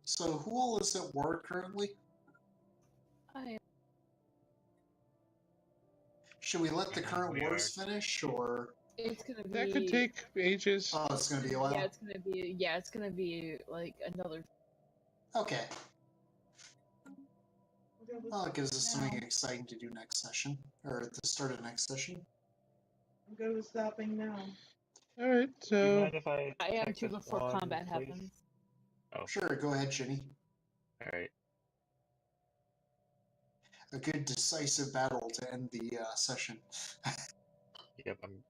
So who all is at work currently? I Should we let the current We wars finish, or? It's gonna be. That could take ages. Oh, it's gonna be a while. Yeah, it's gonna be like another. Okay. We'll go with Well, it gives us now. something exciting to do next session, or at the start of next session. I'm good with stopping now. Alright, Do you so mind if I I am check too this before one, combat please? happens. Oh, Sure, go ahead, Ginny. alright. A good decisive battle to end the session. Yep, I'm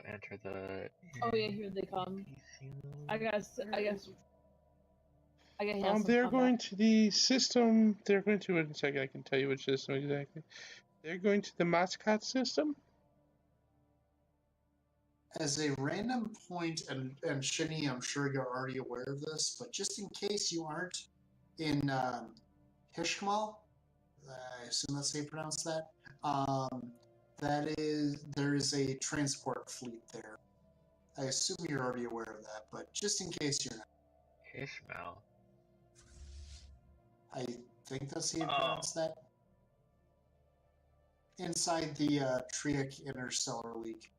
enter the. Oh yeah, here they come. NPC I mode. guess. I got some they're combat. going to the system. They're going to in a second. I can tell you which system exactly. They're going to the mascot system. As a random point, and Shinny, I'm sure you're already aware of this, but just in case you aren't, in Hishmal, I assume that's how you pronounce that, there is a transport fleet there. I assume you're already aware of that, but just in case you're not. Ishmael. I think that's how you pronounce that. Inside the Triac Interstellar League.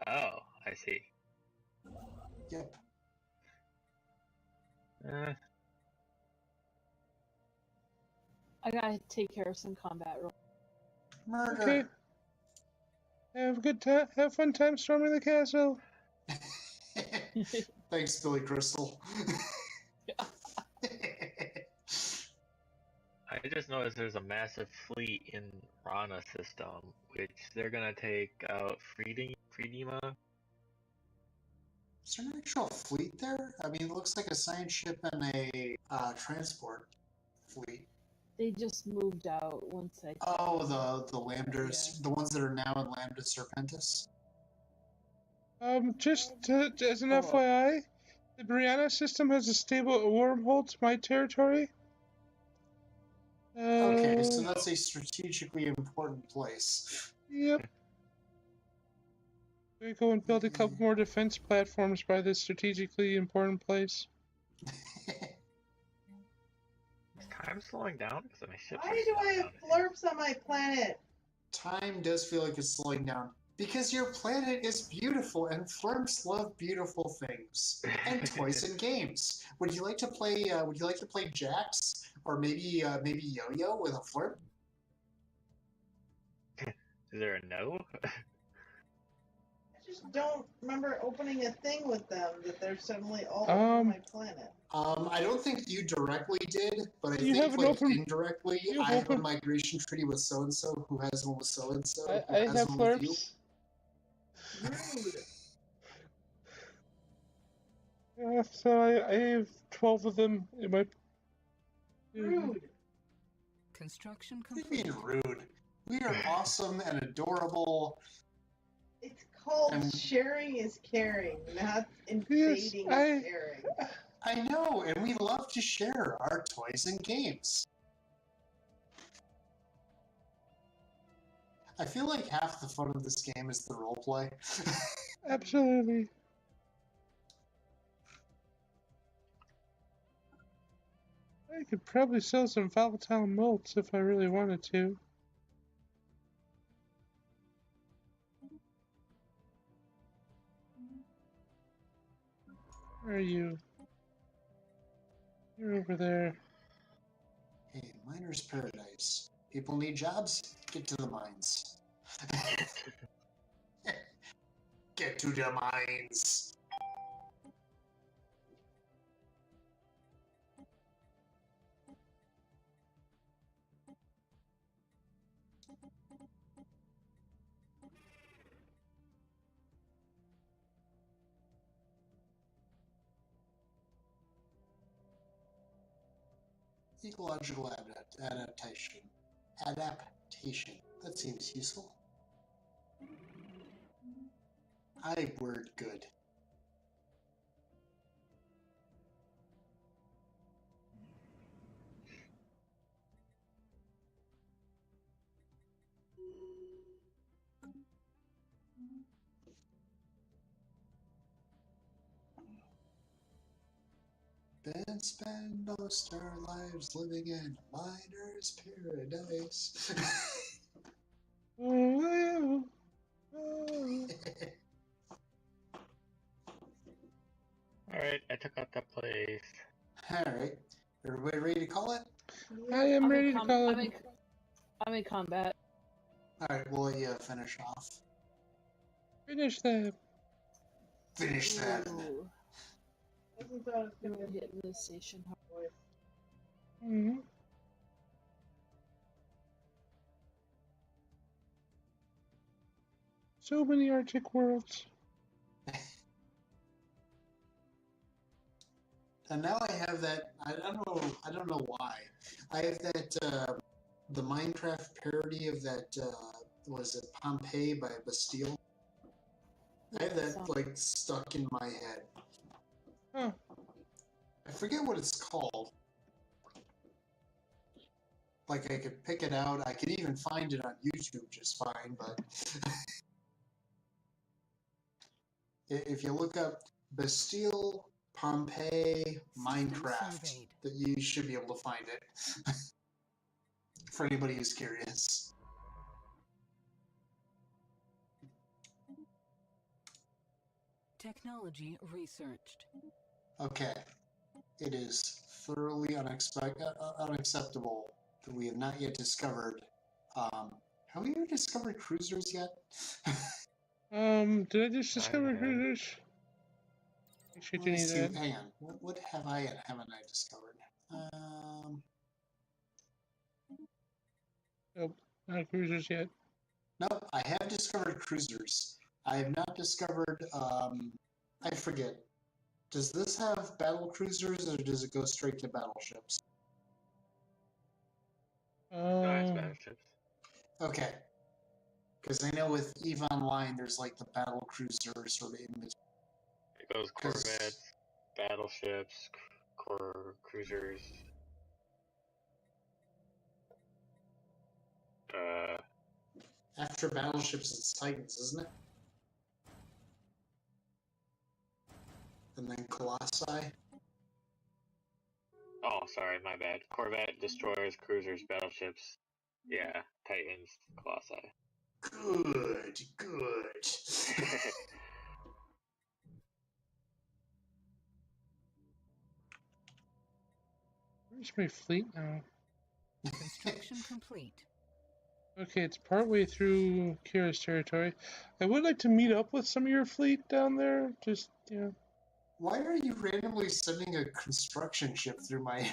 Oh, I see. Yep. I gotta take care of some combat. Murder. Okay. Have a good time. Have fun time storming the castle. Thanks, Billy Crystal. I just noticed there's a massive fleet in Rana system, which they're gonna take out Freedima. Is there an actual fleet there? I mean, it looks like a science ship and a transport fleet. They just moved out once I. Oh, the Lambdas, the ones that are now in Lambda Serpentis. Just as an Oh. FYI, the Brianna system has a stable wormhole to my territory. Okay, so that's a strategically important place. Yep. We go and build a couple more defense platforms by this strategically important place. Is time slowing down? Because my ships are Why do slowing I have down. flurps on my planet? Time does feel like it's slowing down. Because your planet is beautiful, and flirts love beautiful things and toys and games. Would you like to play? Would you like to play Jax or maybe Yo-Yo with a flirt? Is there a no? I just don't remember opening a thing with them that they're suddenly all over my planet. I don't think you directly did, but I You think have an like open- indirectly, you I have have a open- migration treaty with so and so who has one with so and so. I have flirps. Rude. Yeah, so I have 12 of them in my. Rude. Construction What do complete. you mean rude? We are awesome and adorable. It's called And- sharing is caring, not invading is caring. I know, and we love to share our toys and games. I feel like half the fun of this game is the roleplay. Absolutely. I could probably sell some volatile molts if I really wanted to. Where are you? You're over there. Hey, miner's paradise. People need jobs? Get to the mines. Get to the mines. Ecological adaptation. Adaptation. That seems useful. I word good. Ben spend most our lives living in a miner's paradise. Oh, oh. Alright, I took out that place. Alright. Everybody ready to call it? I am ready to call it. I'm in combat. Alright, we'll let you finish off. Finish that. Finish that. Ooh. Wasn't thought it was I'm gonna gonna be hit the station. voice. Mm-hmm. So many Arctic worlds. And now I have that. I don't know why. I have that. The Minecraft parody of that. Was it Pompeii by Bastille? I have that like stuck in my head. Huh. I forget what it's called. Like I could pick it out. I could even find it on YouTube just fine. But if you look up Bastille Pompeii Minecraft, that you should be able to find it. For anybody who's curious. Technology researched. Okay. It is thoroughly unacceptable that we have not yet discovered. Have we even discovered cruisers yet? Did I just discover cruisers? Should you need that? Hang on. What have I and haven't I discovered? Nope, not cruisers yet. No, I have discovered cruisers. I have not discovered, I forget. Does this have battle cruisers or does it go straight to battleships? No, it's battleships. Okay. Because I know with EVE Online, there's like the battle cruiser sort of in between. It goes corvettes, battleships, cruisers. After battleships, it's Titans, isn't it? And then Colossi. Oh, sorry, my bad. Corvette, destroyers, cruisers, battleships. Yeah, Titans, Colossi. Good, good. Where's my fleet now? Construction complete. Okay, it's partway through Kira's territory. I would like to meet up with some of your fleet down there. Just, you know. Why are you randomly sending a construction ship through my area?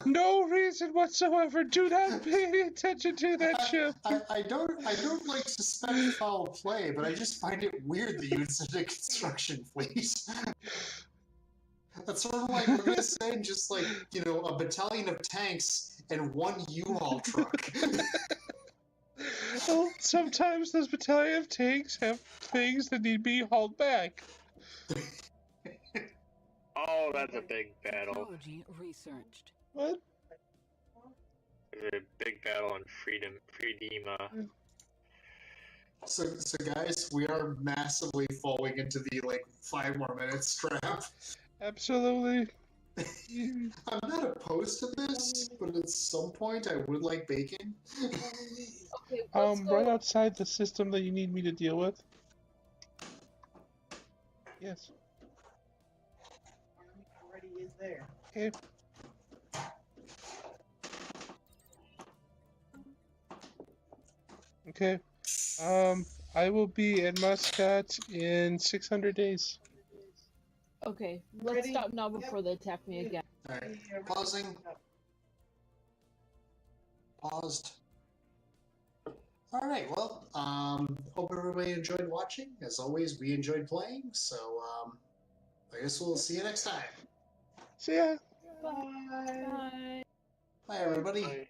No reason whatsoever. Do not pay attention to that ship. I don't like suspect foul play, but I just find it weird that you would send a construction fleet. That's sort of like we're gonna send just like, you know, a battalion of tanks and one U-Haul truck. Well, sometimes those battalion of tanks have things that need to be hauled back. Oh, that's a big battle. Technology researched. What? There's a big battle on Freedom. So guys, we are massively falling into the like 5 more minutes trap. Absolutely. I'm not opposed to this, but at some point I would like bacon. Okay, let's go. Right outside the system that you need me to deal with. Yes. Army already is there. Okay. Okay. I will be at Muscat in 600 days. Okay, let's Ready? stop now before they attack me again. Alright, pausing. Paused. Alright, well, hope everybody enjoyed watching. As always, we enjoyed playing, so, I guess we'll see you next time. See ya. Bye. Bye, everybody. Bye.